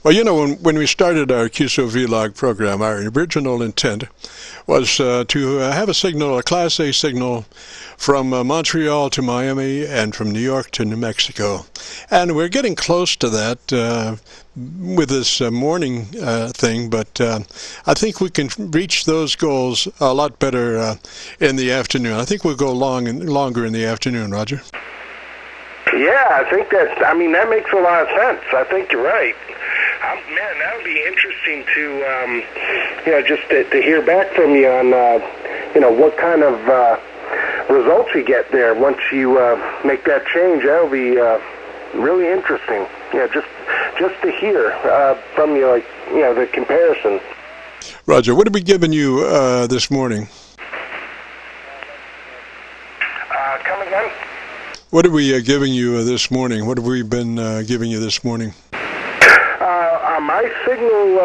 Well, when we started our QSO-VLOG program, our original intent was to have a Class A signal from Montreal to Miami and from New York to New Mexico. And we're getting close to that with this morning thing, but I think we can reach those goals a lot better in the afternoon. I think we'll go longer in the afternoon, Roger. Yeah, I think that makes a lot of sense. I think you're right. Man, that would be interesting to, just to hear back from you on, what kind of results you get there once you make that change. That'll be really interesting. Yeah, just to hear from you, the comparison. Roger, what have we given you this morning? Come again? What are we giving you this morning? What have we been giving you this morning? My signal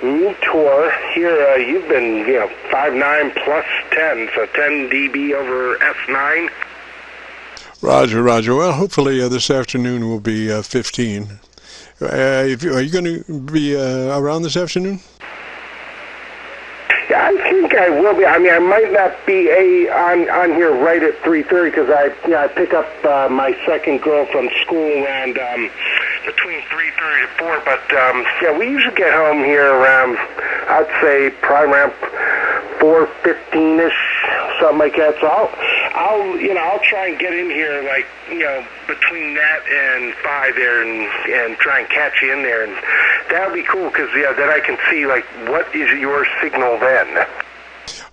meter here, you've been, 5.9 plus 10, so 10 dB over S9. Roger. Well, hopefully this afternoon will be 15. Are you going to be around this afternoon? Yeah, I think I will be. I might not be on here right at 3:30 because I pick up my second girl from school around between 3:30 to 4. But we usually get home here around, I'd say, probably around 4:15ish, something like that. So I'll try and get in here between that and 5 there and try and catch you in there, and that'll be cool because then I can see what is your signal then.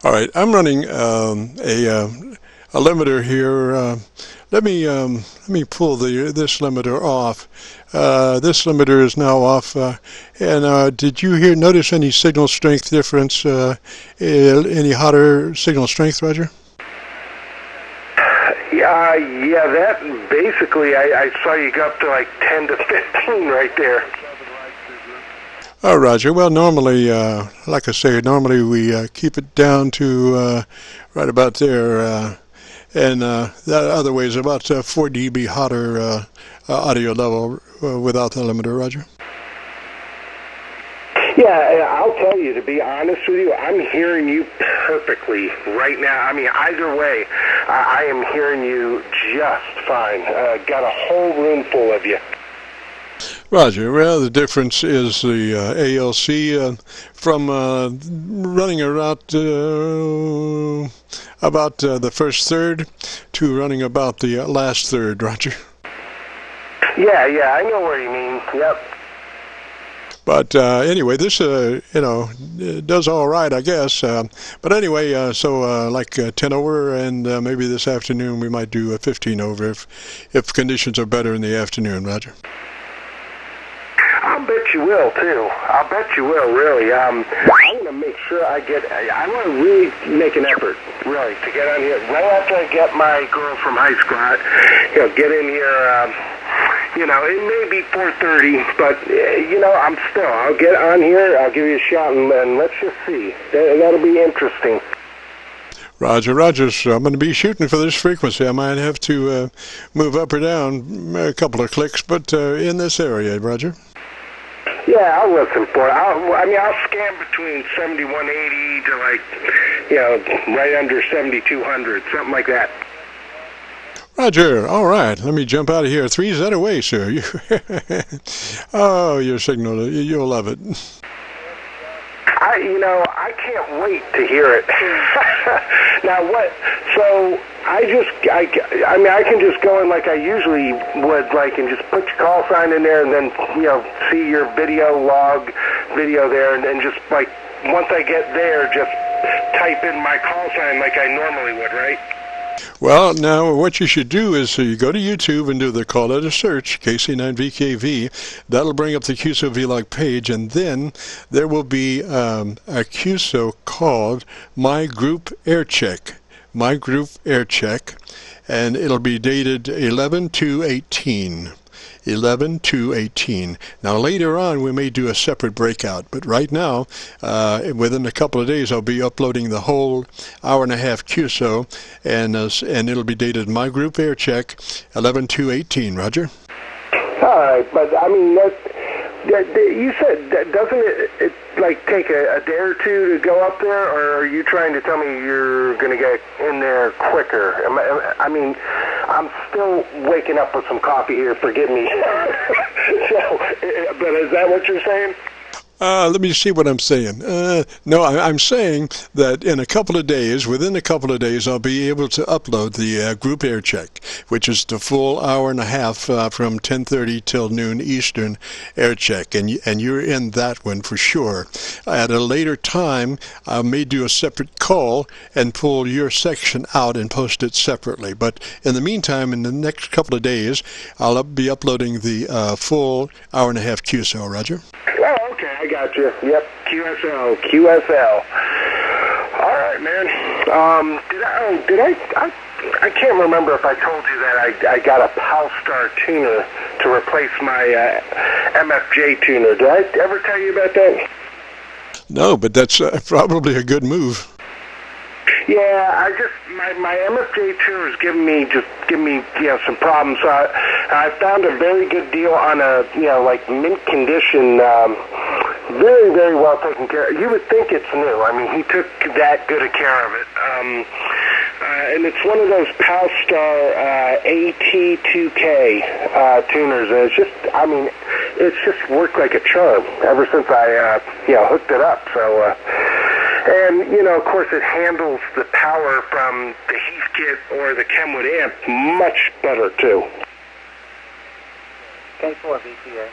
All right, I'm running a limiter here. Let me pull this limiter off. This limiter is now off. And did you notice any signal strength difference? Any hotter signal strength, Roger? Yeah, that basically, I saw you go up to 10 to 15 right there. Oh, Roger. Well, normally, like I say, we keep it down to right about there. And that other way is about 4 dB hotter audio level without the limiter, Roger. Yeah, I'll tell you, to be honest with you, I'm hearing you perfectly right now. Either way, I am hearing you just fine. Got a whole room full of you. Roger. Well, the difference is the ALC from running about the first third to running about the last third, Roger. Yeah, I know what you mean. Yep. But anyway, this does all right, I guess. But anyway, so 10 over, and maybe this afternoon we might do a 15 over if conditions are better in the afternoon, Roger. I'll bet you will, too. I'll bet you will, really. I'm going to make sure I want to really make an effort, really, to get on here. Right after I get my girl from high school, get in here, it may be 4:30, but, I'll get on here, I'll give you a shot, and let's just see. That'll be interesting. Roger. I'm going to be shooting for this frequency. I might have to move up or down a couple of clicks, but in this area, Roger. Yeah, I'll listen for it. I'll scan between 7180 to right under 7200, something like that. Roger. All right. Let me jump out of here. 3Z away, sir. Oh, your signal. You'll love it. I can't wait to hear it. Now what? So I can just go in like I usually would, and just put your call sign in there, and then see your video there, and just once I get there, just type in my call sign like I normally would, right? Well, now what you should do is you go to YouTube and do the call letter search, KC9VKV. That'll bring up the QSO-VLOG page, and then there will be a QSO called My Group Aircheck. My Group Aircheck, and it'll be dated 11/2/18. 11/2/18. Now later on we may do a separate breakout, but right now within a couple of days I'll be uploading the whole hour-and-a-half QSO, and it'll be dated My Group Aircheck 11/2/18. Roger. All right, but I mean you said doesn't it like take a day or two to go up there, or are you trying to tell me you're going to get in there quicker? I mean, I'm still waking up with some coffee here. Forgive me. So, but is that what you're saying? Let me see what I'm saying. No, I'm saying that in a couple of days, within a couple of days, I'll be able to upload the Group Aircheck, which is the full hour-and-a-half from 10:30 till noon Eastern Aircheck, and you're in that one for sure. At a later time, I may do a separate call and pull your section out and post it separately. But in the meantime, in the next couple of days, I'll be uploading the full hour-and-a-half QSO. Roger. Oh, okay, I got you. Yep, QSO. All right, man. I can't remember if I told you that I got a Palstar tuner to replace my MFJ tuner. Did I ever tell you about that? No, but that's probably a good move. Yeah, my MFJ tuner is giving me some problems. So I found a very good deal on a like mint condition, very, very well taken care of. You would think it's new. I mean, he took that good a care of it. And it's one of those Palstar AT2K tuners. And it's just worked like a charm ever since I hooked it up. So. And, of course, it handles the power from the Heathkit or the Kenwood amp much better, too. K4VTA.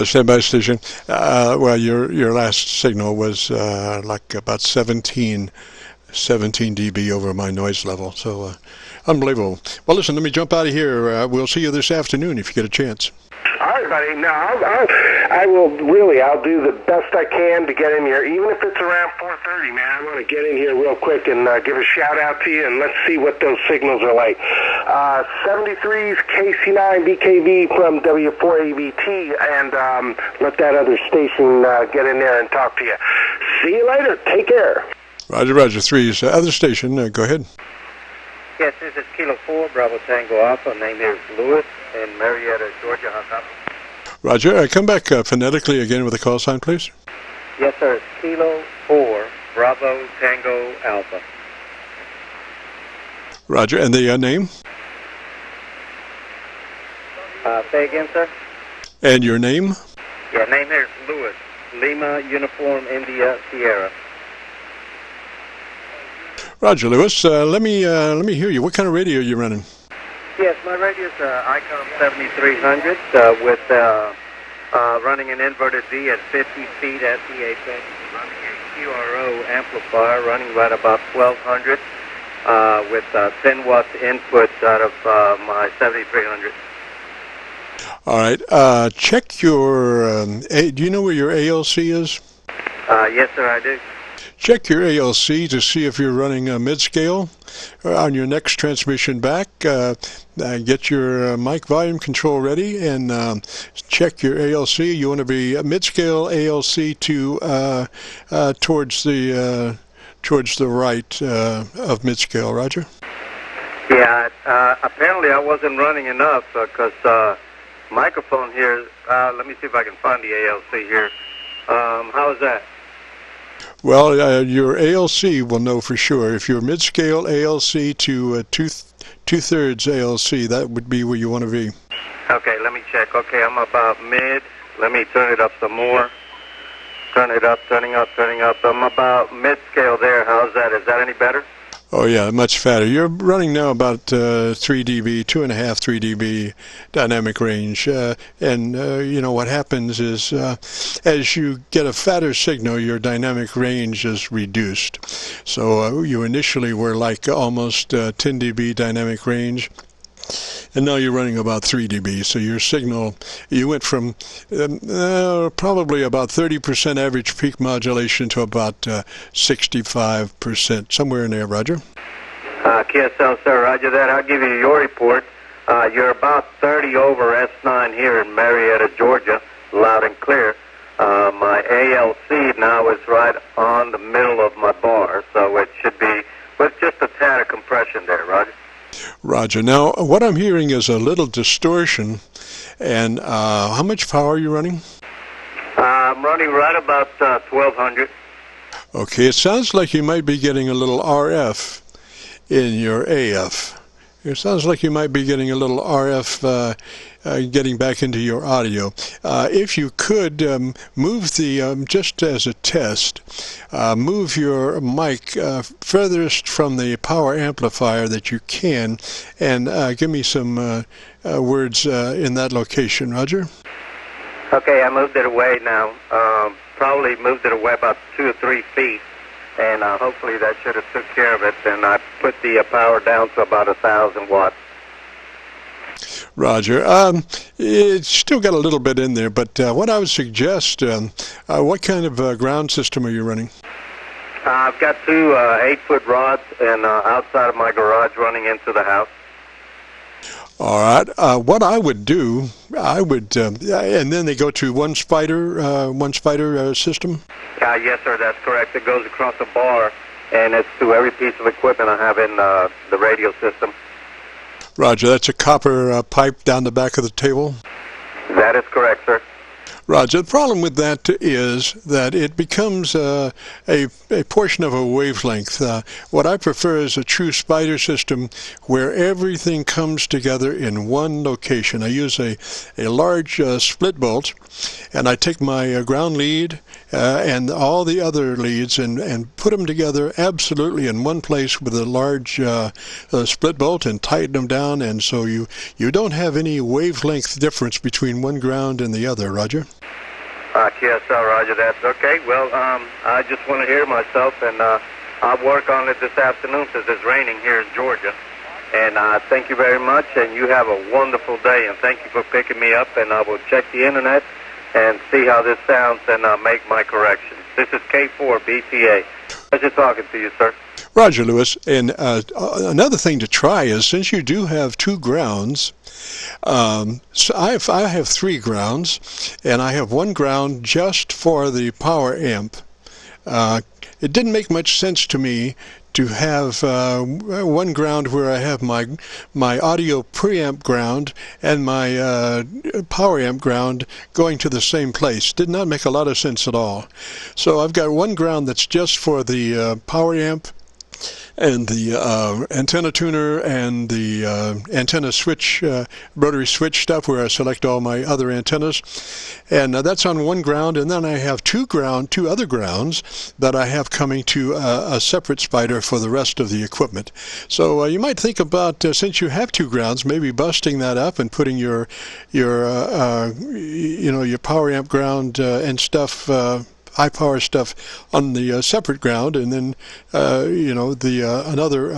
Standby station. Well, your last signal was like about 17 dB over my noise level, so unbelievable. Well, listen, let me jump out of here. We'll see you this afternoon if you get a chance. All right, buddy. No, I'll do the best I can to get in here, even if it's around 4:30, man. I want to get in here real quick and give a shout out to you, and let's see what those signals are like. 73's KC9VKV from W4ABT, and let that other station get in there and talk to you. See you later. Take care. Roger, 3's other station. Go ahead. Yes, this is Kilo 4, Bravo Tango Alpha. Name here is Lewis in Marietta, Georgia. How's up? Roger, come back phonetically again with a call sign, please. Yes, sir. It's Kilo 4, Bravo Tango Alpha. Roger, and the name? Say again, sir? And your name? Yeah, name here is Lewis. Lima, Uniform, India, Sierra. Roger, Lewis. Let me hear you. What kind of radio are you running? Yes, my radio is Icom 7300 with running an inverted V at 50 feet at the apex, running a QRO amplifier running right about 1200 with 10 watts input out of my 7300. All right. Check your. Do you know where your ALC is? Yes, sir, I do. Check your ALC to see if you're running mid-scale. On your next transmission back, get your mic volume control ready and check your ALC. You want to be mid-scale ALC to towards the right of mid-scale. Roger. Yeah. Apparently, I wasn't running enough because microphone here. Let me see if I can find the ALC here. How is that? Well, your ALC will know for sure. If you're mid-scale ALC to two-thirds ALC, that would be where you want to be. Okay, let me check. Okay, I'm about mid. Let me turn it up some more. Turn it up, turning up. I'm about mid-scale there. How's that? Is that any better? Oh yeah, much fatter. You're running now about 3 dB, 2.5, 3 dB dynamic range, and you know what happens is as you get a fatter signal, your dynamic range is reduced. So you initially were like almost 10 dB dynamic range, and now you're running about 3 dB. So your signal, you went from probably about 30% average peak modulation to about 65%, somewhere in there, Roger. QSO, sir, roger that. I'll give you your report. You're about 30 over S9 here in Marietta, Georgia, loud and clear. My ALC now is right on the middle of my bar, so it should be with just a tad of compression there, Roger. Roger. Now, what I'm hearing is a little distortion. And how much power are you running? I'm running right about 1200. Okay, it sounds like you might be getting a little RF in your AF. It sounds like you might be getting a little RF getting back into your audio. If you could move the, just as a test, move your mic furthest from the power amplifier that you can, and give me some words in that location, Roger. Okay, I moved it away now. Probably moved it away about 2 or 3 feet, and hopefully that should have took care of it. And I put the power down to about 1,000 watts. Roger. It's still got a little bit in there, but what I would suggest, what kind of ground system are you running? I've got 2 8-foot rods and outside of my garage running into the house. All right. What I would do, I would, and then they go to one spider system? Yes, sir, that's correct. It goes across a bar, and it's to every piece of equipment I have in the radio system. Roger. That's a copper pipe down the back of the table? That is correct, sir. Roger. The problem with that is that it becomes a portion of a wavelength. What I prefer is a true spider system where everything comes together in one location. I use a large split bolt, and I take my ground lead and all the other leads and put them together absolutely in one place with a large split bolt and tighten them down, and so you don't have any wavelength difference between one ground and the other, Roger. QSO, roger that. Okay, well, I just want to hear myself, and I'll work on it this afternoon since it's raining here in Georgia. And thank you very much, and you have a wonderful day, and thank you for picking me up, and I will check the internet and see how this sounds and make my corrections. This is K4BTA. Pleasure talking to you, sir. Roger, Lewis. And another thing to try is, since you do have 2 grounds, so I have 3 grounds, and I have 1 ground just for the power amp. It didn't make much sense to me to have 1 ground where I have my audio preamp ground and my power amp ground going to the same place. Did not make a lot of sense at all. So I've got 1 ground that's just for the power amp and the antenna tuner and the antenna switch, rotary switch stuff, where I select all my other antennas, and that's on 1 ground. And then I have 2 other grounds that I have coming to a separate spider for the rest of the equipment. So you might think about, since you have 2 grounds, maybe busting that up and putting your power amp ground and stuff, high power stuff, on the separate ground, and then another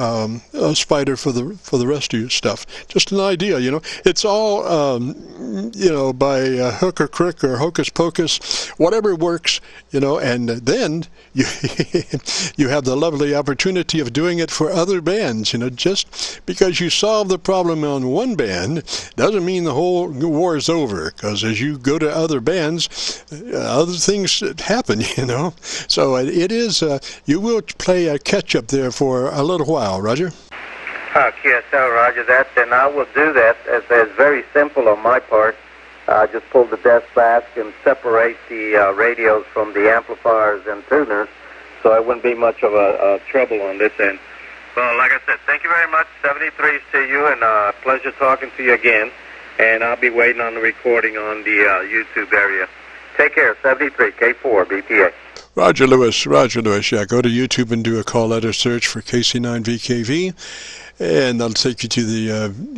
spider for the rest of your stuff. Just an idea, It's all by hook or crook or hocus pocus, whatever works, and then you have the lovely opportunity of doing it for other bands. Just because you solve the problem on one band doesn't mean the whole war is over, because as you go to other bands, other things happen. So it is, you will play a catch-up there for a little while, Roger. QSO, roger that, and I will do that. It's very simple on my part. Just pull the desk back and separate the radios from the amplifiers and tuners, so it wouldn't be much of a trouble on this end. Well, like I said, thank you very much. 73s to you, and pleasure talking to you again. And I'll be waiting on the recording on the YouTube area. Take care. 73, K4, BTA. Roger Lewis. Yeah, go to YouTube and do a call letter search for KC9VKV, and that'll take you to the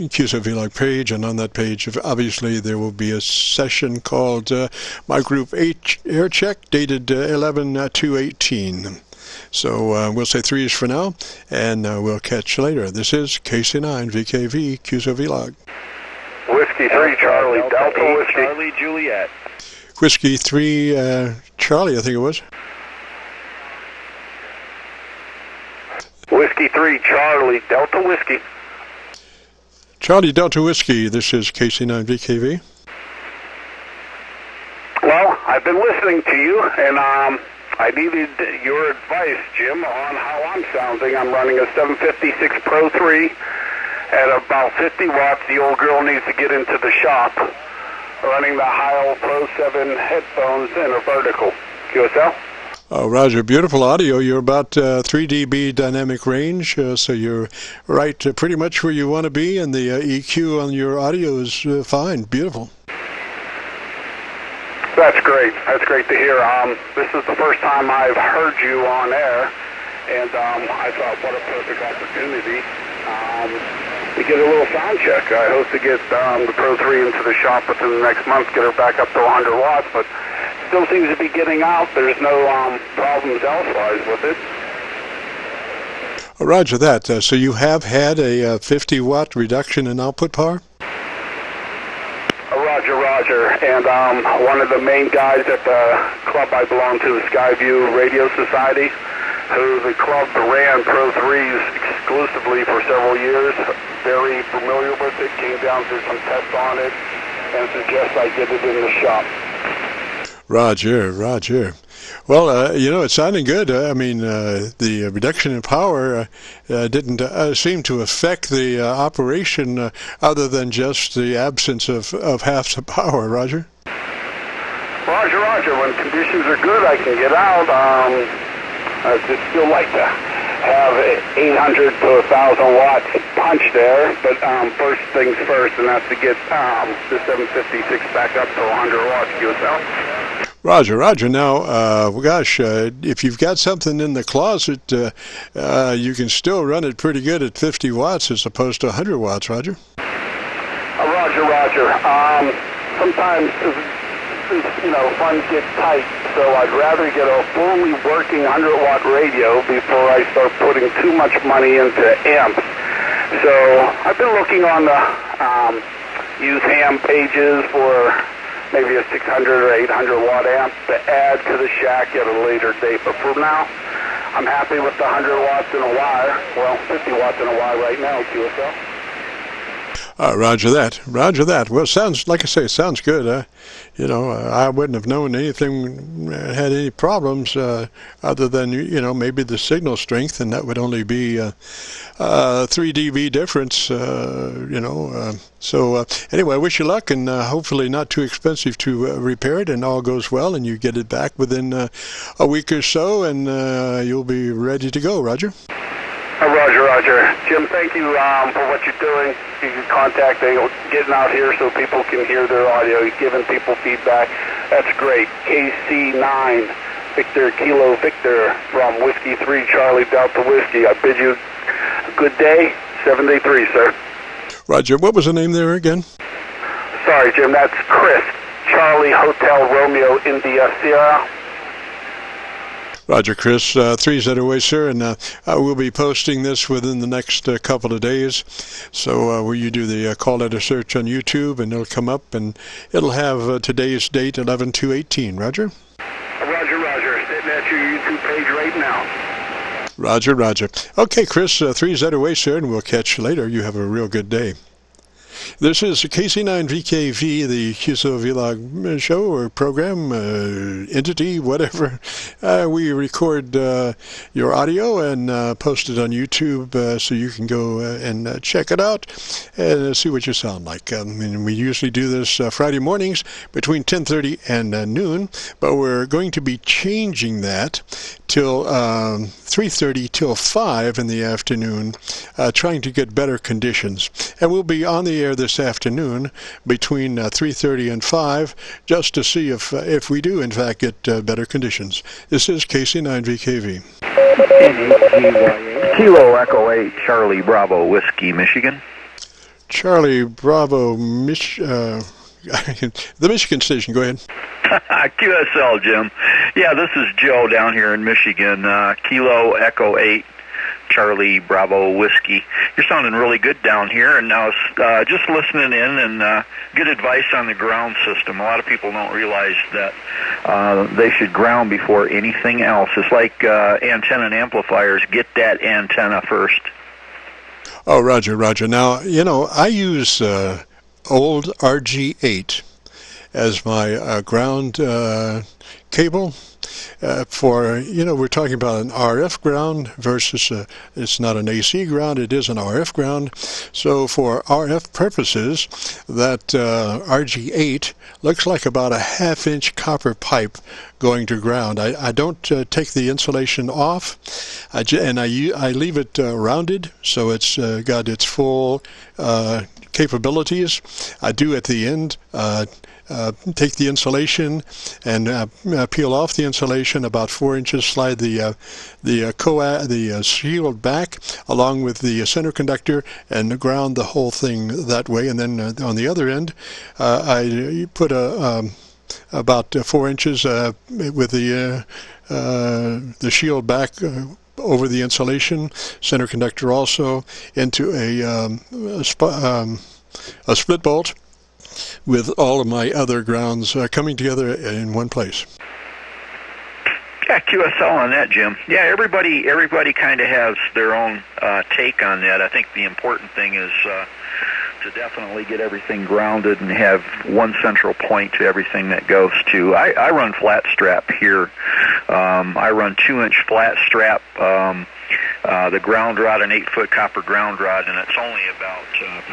QSO-VLOG page, and on that page, obviously, there will be a session called My Group Aircheck, dated 11/2/18. So we'll say 3s for now, and we'll catch you later. This is KC9VKV, QSO-VLOG. Whiskey 3, Charlie, Delta Whiskey. Charlie, Juliet. Whiskey 3, Charlie, I think it was. Whiskey 3, Charlie, Delta Whiskey. Charlie, Delta Whiskey, this is KC9VKV. Well, I've been listening to you, and I needed your advice, Jim, on how I'm sounding. I'm running a 756 Pro 3 at about 50 watts. The old girl needs to get into the shop. Running the Heil Pro 7 headphones in a vertical. QSL? Oh, Roger, beautiful audio. You're about 3 dB dynamic range, so you're right pretty much where you want to be, and the EQ on your audio is fine. Beautiful. That's great. That's great to hear. This is the first time I've heard you on air, and I thought what a perfect opportunity to get a little sound check. I hope to get the Pro 3 into the shop within the next month, get her back up to 100 watts, but still seems to be getting out. There's no problems elsewise with it. Oh, Roger that. So you have had a 50-watt reduction in output power? Roger. And one of the main guys at the club I belong to, the Skyview Radio Society, who the club ran Pro 3s exclusively for several years, very familiar with it, came down through some tests on it, and suggests I get it in the shop. Roger. Well, it's sounding good. I mean, the reduction in power didn't seem to affect the operation other than just the absence of half the power, Roger? Roger. When conditions are good, I can get out. I just still like to have 800 to 1,000 watts punch there, but first things first, and that's to get the 756 back up to 100 watts QSL. Roger. Now, gosh, if you've got something in the closet, you can still run it pretty good at 50 watts as opposed to 100 watts, Roger. Roger. Sometimes, funds get tight, so I'd rather get a fully working 100-watt radio before I start putting too much money into amps. So I've been looking on the used ham pages for maybe a 600 or 800 watt amp to add to the shack at a later date. But for now, I'm happy with the 100 watts in a wire. Well, 50 watts in a wire right now, QSL. Roger that. Well, sounds, like I say, sounds good. I wouldn't have known anything had any problems other than, maybe the signal strength, and that would only be 3 dB difference, So anyway, I wish you luck, and hopefully not too expensive to repair it, and all goes well, and you get it back within a week or so, and you'll be ready to go, Roger. Roger. Jim, thank you for what you're doing. You're getting out here so people can hear their audio. You're giving people feedback. That's great. KC9, Victor Kilo Victor from Whiskey 3, Charlie Delta Whiskey. I bid you a good day. 7-3, sir. Roger. What was the name there again? Sorry, Jim. That's Chris. Charlie Hotel Romeo India Sierra. Roger, Chris. 3's that away, sir, and we'll be posting this within the next couple of days. So will you do the call letter search on YouTube, and it'll come up, and it'll have today's date, 11/2/18. Roger? Roger. Sitting at your YouTube page right now. Roger. Okay, Chris. 3's that away, sir, and we'll catch you later. You have a real good day. This is KC9VKV, the QSO-VLOG show or program, entity, whatever. We record your audio and post it on YouTube so you can go and check it out and see what you sound like. We usually do this Friday mornings between 10:30 and noon, but we're going to be changing that till 3:30 till 5 in the afternoon, trying to get better conditions. And we'll be on the air air this afternoon between 3:30 and 5, just to see if we do in fact get better conditions. This is KC9VKV. Kilo Echo 8, Charlie Bravo Whiskey, Michigan. Charlie Bravo, the Michigan station. Go ahead. QSL, Jim. Yeah, this is Joe down here in Michigan. Kilo Echo 8, Charlie Bravo Whiskey. You're sounding really good down here, and I was just listening in, and good advice on the ground system. A lot of people don't realize that they should ground before anything else. It's like antenna and amplifiers. Get that antenna first. Oh, Roger. Now, I use old RG8 as my ground cable for, we're talking about an RF ground versus it's not an AC ground, it is an RF ground. So for RF purposes, that RG8 looks like about a half-inch copper pipe going to ground. I don't take the insulation off, I leave it rounded, so it's got its full capabilities. I do at the end take the insulation and peel off the insulation about 4 inches, slide the shield back along with the center conductor and ground the whole thing that way. And then on the other end, I put about 4 inches with the shield back over the insulation, center conductor also, into a split bolt, with all of my other grounds coming together in one place. Yeah, QSL on that, Jim. Yeah, everybody kind of has their own take on that. I think the important thing is to definitely get everything grounded and have one central point to everything that goes to. I run flat strap here. I run 2-inch flat strap. The ground rod, an 8-foot copper ground rod, and it's only about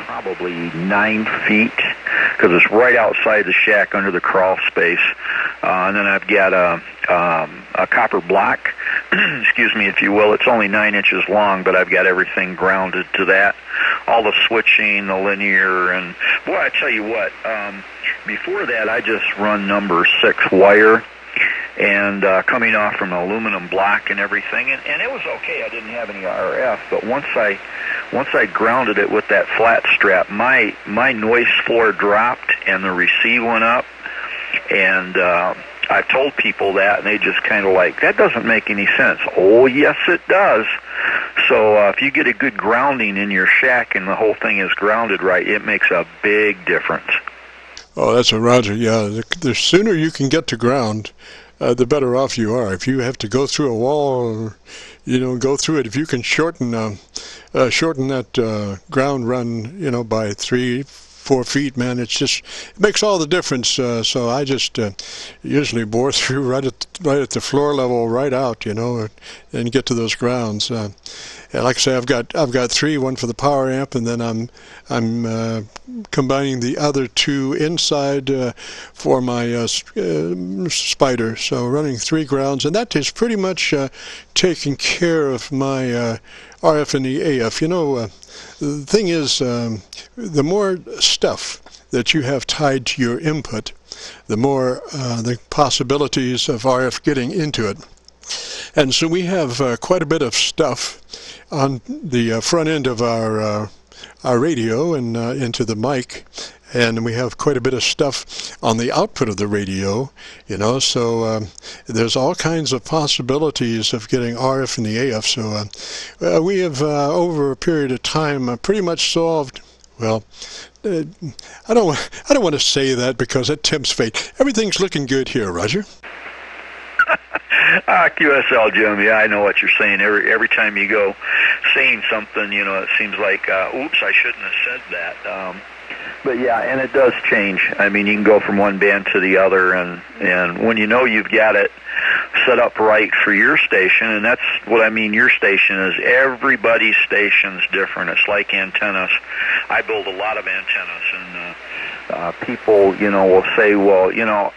probably 9 feet because it's right outside the shack under the crawl space. And then I've got a copper block, excuse me, if you will. It's only 9 inches long, but I've got everything grounded to that. All the switching, the linear, and boy, I tell you what, before that I just run number 6 wire. And coming off from an aluminum block and everything, and it was okay. I didn't have any RF, but once I grounded it with that flat strap, my noise floor dropped and the receive went up. And I've told people that, and they just kind of like, that doesn't make any sense. Oh, yes, it does. So if you get a good grounding in your shack and the whole thing is grounded right, it makes a big difference. Oh, that's a Roger. Yeah, the sooner you can get to ground, the better off you are. If you have to go through a wall, or, go through it, if you can shorten that ground run, by 3-4 feet, man, it makes all the difference. So I just usually bore through right at the floor level, right out, and get to those grounds. And like I say, I've got 3, one for the power amp, and then I'm combining the other 2 inside for my spider. So running 3 grounds, and that is pretty much taking care of my RF and the AF. The thing is, the more stuff that you have tied to your input, the more the possibilities of RF getting into it. And so we have quite a bit of stuff on the front end of our radio and into the mic, and we have quite a bit of stuff on the output of the radio, so there's all kinds of possibilities of getting RF and the AF. So we have over a period of time pretty much solved, well, I don't want to say that because that tempts fate. Everything's looking good here, Roger. QSL, Jim. Yeah, I know what you're saying. Every time you go saying something, it seems like, oops, I shouldn't have said that. But yeah, and it does change. I mean, you can go from one band to the other, and when you've got it set up right for your station, and that's what I mean, your station is everybody's station's different. It's like antennas. I build a lot of antennas, and people, will say, well,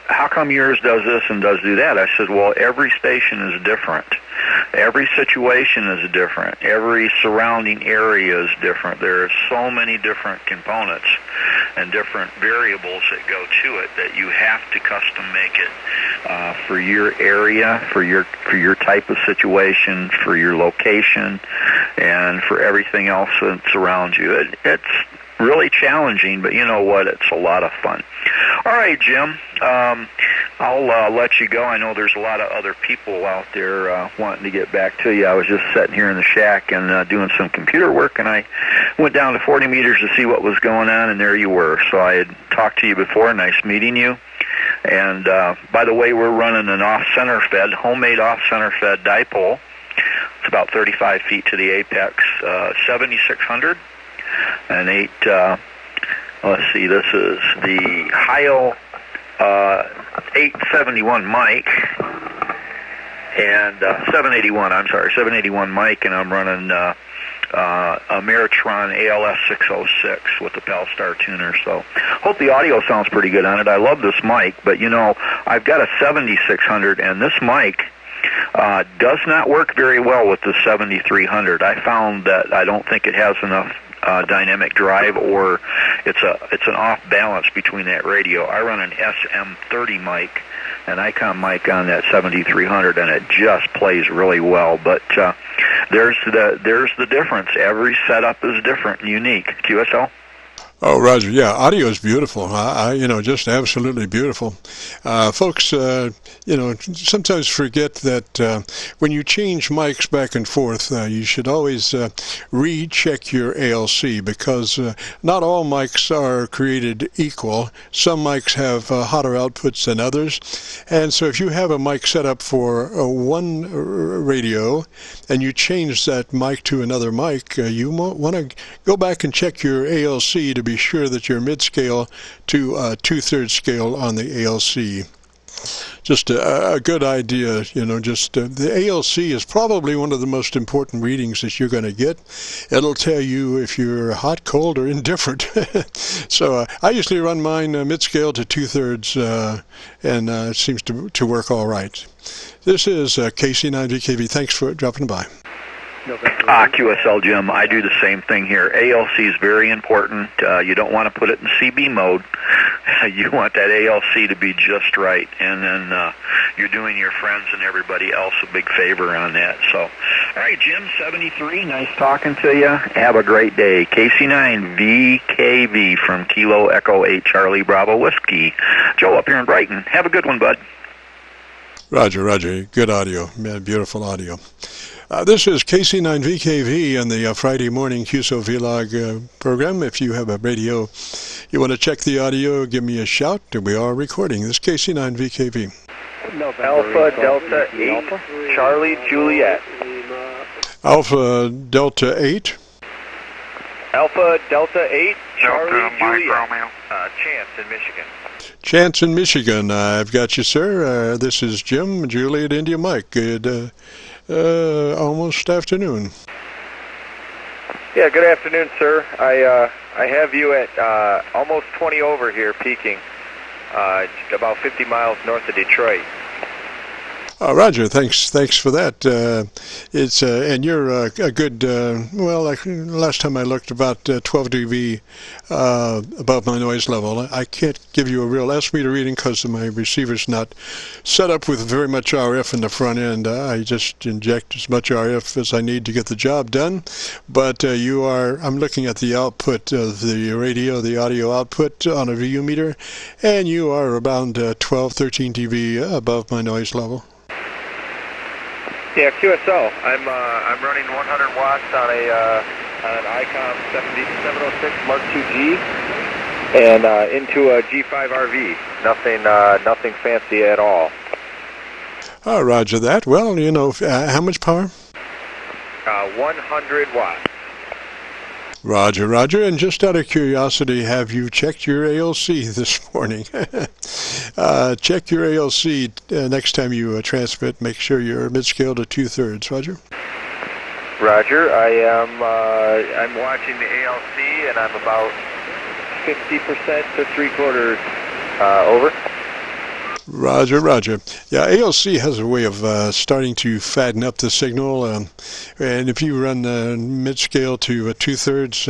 how come yours does this and does do that? I said, well, every station is different. Every situation is different. Every surrounding area is different. There are so many different components and different variables that go to it that you have to custom make it for your area, for your type of situation, for your location, and for everything else that's around you. It's really challenging, but you know what? It's a lot of fun. All right, Jim. I'll let you go. I know there's a lot of other people out there wanting to get back to you. I was just sitting here in the shack and doing some computer work, and I went down to 40 meters to see what was going on, and there you were. So I had talked to you before. Nice meeting you. And by the way, we're running an off-center fed, homemade off-center fed dipole. It's about 35 feet to the apex, 7600. An 8, let's see, this is the Heil 871 mic, and 781 mic, and I'm running a Meritron ALS 606 with the Palstar tuner, so hope the audio sounds pretty good on it. I love this mic, but I've got a 7600, and this mic does not work very well with the 7300. I found that I don't think it has enough dynamic drive, or it's an off balance between that radio. I run an SM30 mic, an Icon mic on that 7300, and it just plays really well. But there's the difference. Every setup is different and unique. QSO? Oh, Roger, yeah, audio is beautiful. Just absolutely beautiful. Folks, sometimes forget that when you change mics back and forth, you should always recheck your ALC, because not all mics are created equal. Some mics have hotter outputs than others. And so if you have a mic set up for one radio and you change that mic to another mic, you want to go back and check your ALC to be sure that you're mid-scale to 2/3 scale on the ALC. Just a good idea, the ALC is probably one of the most important readings that you're going to get. It'll tell you if you're hot, cold, or indifferent. So I usually run mine mid-scale to 2/3, and it seems to work all right. This is KC9VKV. Thanks for dropping by. QSL, Jim. I do the same thing here. ALC is very important. You don't want to put it in CB mode. You want that ALC to be just right, and then you're doing your friends and everybody else a big favor on that. So, all right, Jim, 73, nice talking to you. Have a great day. KC9VKV from Kilo Echo 8 Charlie Bravo Whiskey. Joe up here in Brighton. Have a good one, bud. Roger. Good audio. Beautiful audio. This is KC9VKV and the Friday morning QSO-VLOG program. If you have a radio, you want to check the audio, give me a shout. We are recording. This is KC9VKV. Alpha Delta 8, Charlie Juliet. Alpha Delta 8. Alpha Delta 8, Charlie Juliet. Chance in Michigan. Chance in Michigan. I've got you, sir. This is Jim, Juliet, India, Mike. Good almost afternoon. Yeah, good afternoon, sir. I have you at almost 20 over here, peaking, about 50 miles north of Detroit. Roger, thanks for that. It's and you're a good last time I looked, about 12 dB above my noise level. I can't give you a real S-meter reading because my receiver's not set up with very much RF in the front end. I just inject as much RF as I need to get the job done. But I'm looking at the output of the radio, the audio output on a VU meter, and you are around 12, 13 dB above my noise level. Yeah, QSO. I'm running 100 watts on an ICOM 706 Mark II-G and into a G5 RV. Nothing fancy at all. Oh, roger that. Well, how much power? 100 watts. Roger. And just out of curiosity, have you checked your ALC this morning? Check your ALC next time you transmit. Make sure you're mid-scale to 2/3. Roger. Roger. I'm watching the ALC, and I'm about 50% to 3/4. Over. Roger, roger. Yeah, ALC has a way of starting to fatten up the signal, and if you run mid-scale to 2/3,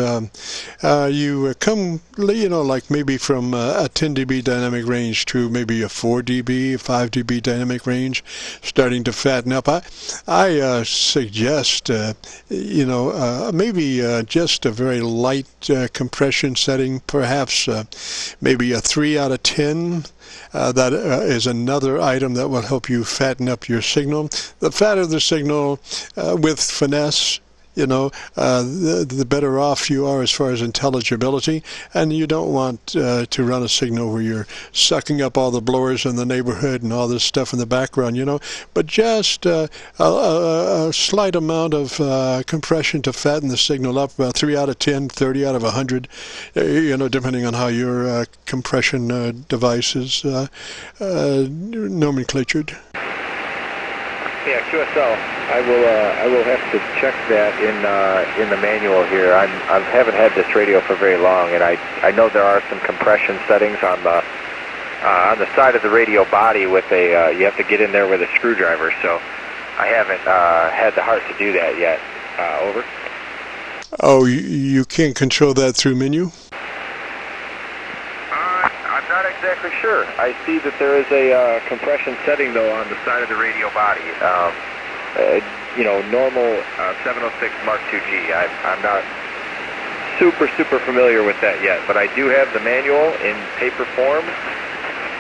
you come, like maybe from a 10 dB dynamic range to maybe a 4 dB, 5 dB dynamic range, starting to fatten up. I suggest, maybe just a very light compression setting, perhaps maybe a 3 out of 10. That is another item that will help you fatten up your signal. The fatter the signal with finesse, the better off you are as far as intelligibility, and you don't want to run a signal where you're sucking up all the blowers in the neighborhood and all this stuff in the background, but just a slight amount of compression to fatten the signal up, 3 out of 10, 30 out of 100, depending on how your compression device is nomenclatured. Yeah, QSO. I will have to check that in the manual here. I haven't had this radio for very long, and I know there are some compression settings on the side of the radio body with you have to get in there with a screwdriver. So I haven't had the heart to do that yet. Over. Oh, you can't control that through menu? I'm not exactly sure. I see that there is a compression setting, though, on the side of the radio body. Normal 706 Mark IIG. I'm not super familiar with that yet, but I do have the manual in paper form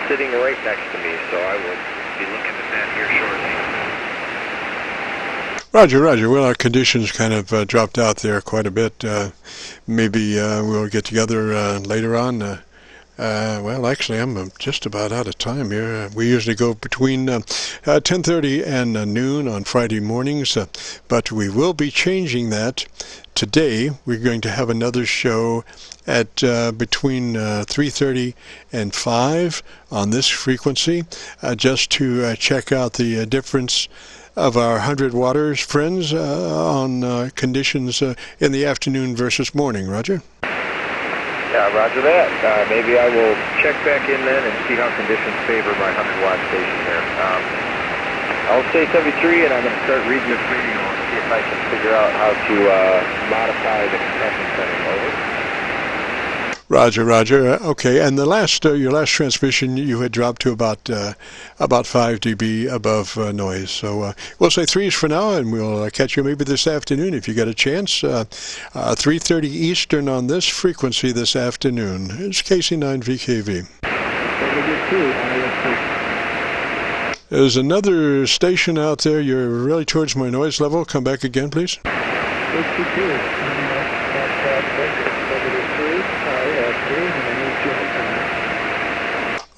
sitting right next to me, so I will be looking at that here shortly. Roger. Well, our conditions kind of dropped out there quite a bit. Maybe we'll get together later on. Well, actually, I'm just about out of time here. We usually go between 10:30 and noon on Friday mornings, but we will be changing that. Today, we're going to have another show at between 3:30 and 5 on this frequency, just to check out the difference of our 100 Waters friends on conditions in the afternoon versus morning. Roger? Yeah, roger that. Maybe I will check back in then and see how conditions favor my 100-watt station there. I'll stay 73, and I'm going to start reading this radio and see if I can figure out how to modify the compression setting. Over. Roger. Okay, and the your last transmission, you had dropped to about 5 dB above noise. So we'll say 3s for now, and we'll catch you maybe this afternoon if you get a chance. 3:30 Eastern on this frequency this afternoon. It's KC9VKV. There's another station out there. You're really towards my noise level. Come back again, please. 62.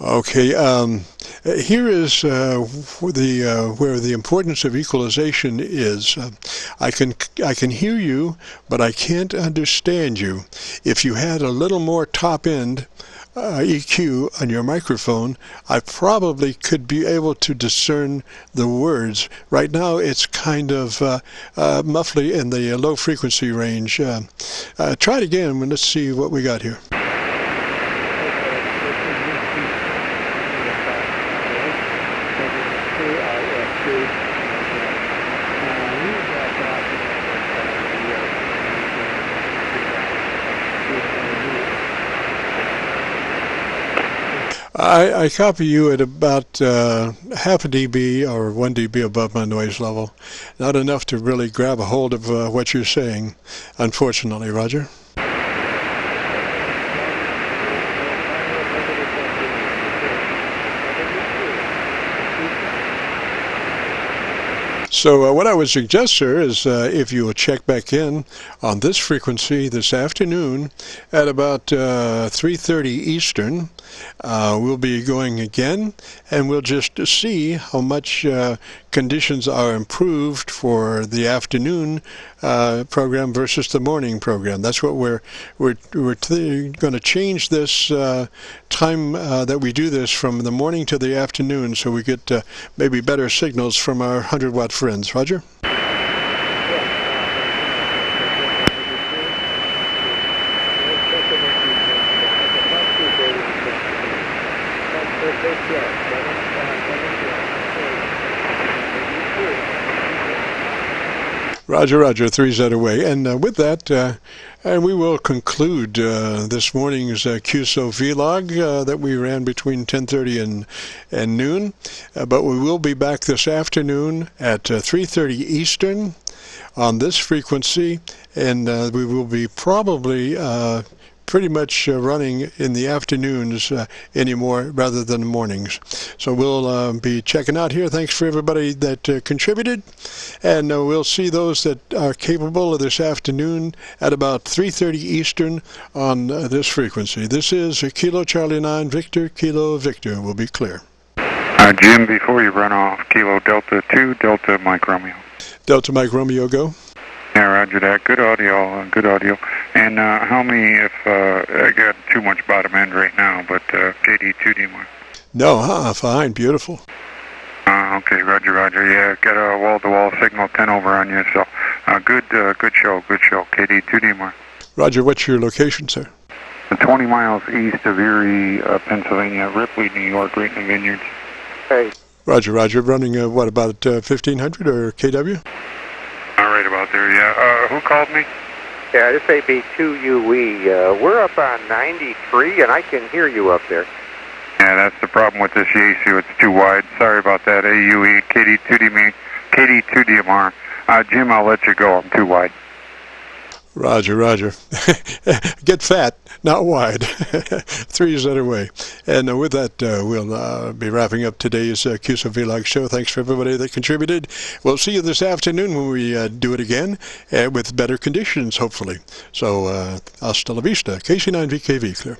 Okay, here is where the importance of equalization is. I can hear you, but I can't understand you. If you had a little more top end EQ on your microphone, I probably could be able to discern the words. Right now, it's kind of muffly in the low frequency range. Try it again, and let's see what we got here. I copy you at about half a dB or 1 dB above my noise level. Not enough to really grab a hold of what you're saying, unfortunately, Roger. So what I would suggest, sir, is if you will check back in on this frequency this afternoon at about 3:30 Eastern, we'll be going again, and we'll just see how much conditions are improved for the afternoon program versus the morning program. That's what we're going to change this time that we do this from the morning to the afternoon, so we get maybe better signals from our 100-watt friends. Roger? Roger, Roger, 3Z away. And with that, and we will conclude this morning's QSO-VLOG that we ran between 10:30 and noon. But we will be back this afternoon at 3:30 Eastern on this frequency, and we will be probably pretty much running in the afternoons anymore rather than the mornings. So we'll be checking out here. Thanks for everybody that contributed, and we'll see those that are capable of this afternoon at about 3:30 Eastern on this frequency. This is Kilo Charlie 9 Victor Kilo Victor. We'll be clear. Jim, before you run off, Kilo Delta 2 Delta Mike Romeo. Delta Mike Romeo, go. Yeah, roger that. Good audio, good audio. And help me if I got too much bottom end right now, but KD2D more. No, fine, beautiful. Okay, roger, roger. Yeah, got a wall-to-wall signal 10 over on you, so good show, KD2D more. Roger, what's your location, sir? 20 miles east of Erie, Pennsylvania, Ripley, New York, right in the vineyards. Hey. Roger, roger. Running, what, about 1500 or KW? Right about there, yeah. Who called me? Yeah, this AB2UE. We're up on 93, and I can hear you up there. Yeah, that's the problem with this Yaesu. It's too wide. Sorry about that. AUE, KD2DMR. Jim, I'll let you go. I'm too wide. Roger, roger. Get fat, not wide. 3Z away. And with that, we'll be wrapping up today's QSO-VLOG show. Thanks for everybody that contributed. We'll see you this afternoon when we do it again with better conditions, hopefully. So, hasta la vista. KC9VKV, clear.